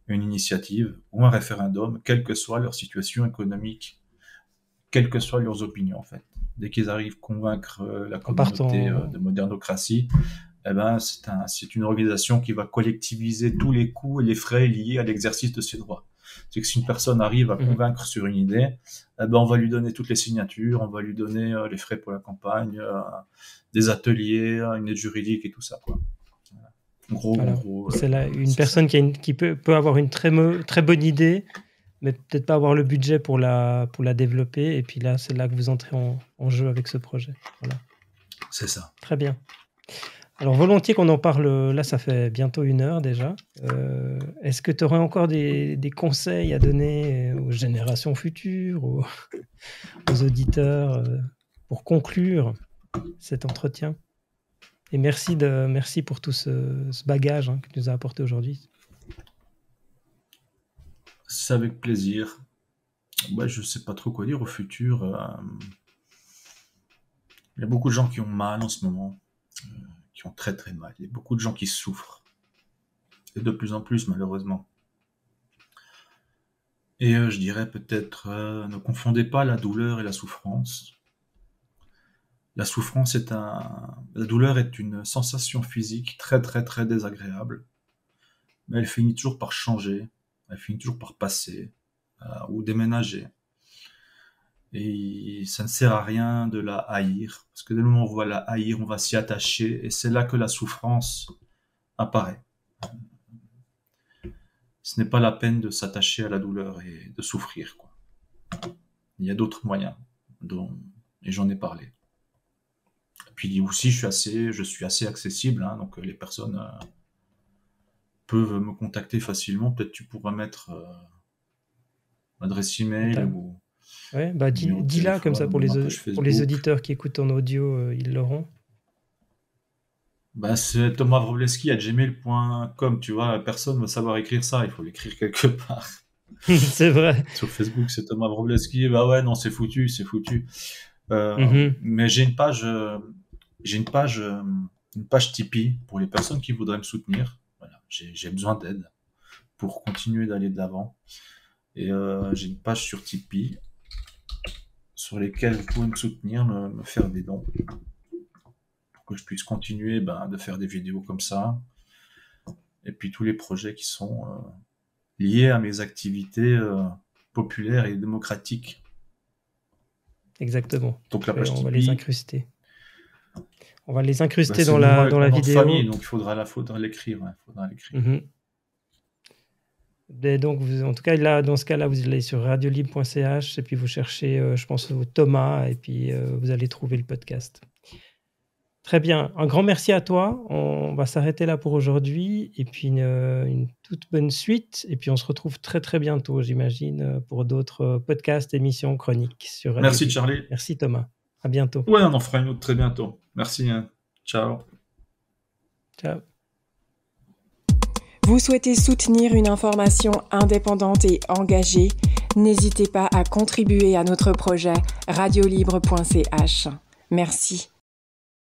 une initiative ou un référendum, quelle que soit leur situation économique, quelles que soient leurs opinions, en fait. Dès qu'ils arrivent à convaincre la En communauté partant. de modernocratie, eh ben, c'est une organisation qui va collectiviser tous les coûts et les frais liés à l'exercice de ses droits. C'est que si une personne arrive à Mhm. convaincre sur une idée, eh ben, on va lui donner toutes les signatures, on va lui donner les frais pour la campagne, des ateliers, une aide juridique et tout ça, quoi. En Voilà. gros, C'est là une c'est ça. personne qui peut avoir une très bonne idée, mais peut-être pas avoir le budget pour la développer. Et puis là, c'est là que vous entrez en jeu avec ce projet. Voilà. C'est ça. Très bien. Alors, volontiers qu'on en parle. Là, ça fait bientôt 1 heure déjà. Est-ce que tu aurais encore des conseils à donner aux générations futures, aux auditeurs, pour conclure cet entretien? Et merci pour tout ce bagage que tu nous as apporté aujourd'hui. C'est avec plaisir. Ouais, je sais pas trop quoi dire au futur. Il y a beaucoup de gens qui ont mal en ce moment, qui ont très très mal. Il y a beaucoup de gens qui souffrent. Et de plus en plus, malheureusement. Et je dirais peut-être, ne confondez pas la douleur et la souffrance. La souffrance la douleur est une sensation physique très très très désagréable, mais elle finit toujours par changer, elle finit toujours par passer, ou déménager. Et ça ne sert à rien de la haïr, parce que dès le moment où on va la haïr, on va s'y attacher, et c'est là que la souffrance apparaît. Ce n'est pas la peine de s'attacher à la douleur et de souffrir, quoi. Il y a d'autres moyens, et j'en ai parlé. Puis aussi, je suis assez accessible, hein, donc les personnes peuvent me contacter facilement. Peut-être tu pourras mettre l'adresse email ou Ouais, bah numéro de dis-la comme ça téléphone ou ma page pour les Facebook. auditeurs qui écoutent en audio, ils l'auront. Bah, c'est thomaswrobleski@gmail.com, tu vois, personne ne va savoir écrire ça, il faut l'écrire quelque part. C'est vrai. Sur Facebook, c'est Thomas Wrobleski, bah ouais, non, c'est foutu, c'est foutu. Mhm. Mais j'ai une page Tipeee pour les personnes qui voudraient me soutenir. Voilà, j'ai besoin d'aide pour continuer d'aller de l'avant. Et j'ai une page sur Tipeee sur lesquelles vous pouvez me soutenir, me faire des dons pour que je puisse continuer de faire des vidéos comme ça. Et puis tous les projets qui sont liés à mes activités populaires et démocratiques. Exactement. Donc la page On va les Tipeee, incruster. On va les incruster c'est dans le nom la avec mon nom de vidéo. famille, donc il faudra l'écrire. Ouais, faudra l'écrire. Mhm. Et donc, en tout cas, là, dans ce cas-là, vous allez sur radiolibre.ch et puis vous cherchez, je pense, Thomas, et puis vous allez trouver le podcast. Très bien. Un grand merci à toi. On va s'arrêter là pour aujourd'hui. Et puis, une toute bonne suite. Et puis, on se retrouve très, très bientôt, j'imagine, pour d'autres podcasts, émissions, chroniques sur Radio Merci Libre. Charlie. Merci Thomas. À bientôt. Ouais, on en fera une autre très bientôt. Merci. Hein. Ciao. Ciao. Vous souhaitez soutenir une information indépendante et engagée? N'hésitez pas à contribuer à notre projet radiolibre.ch. Merci.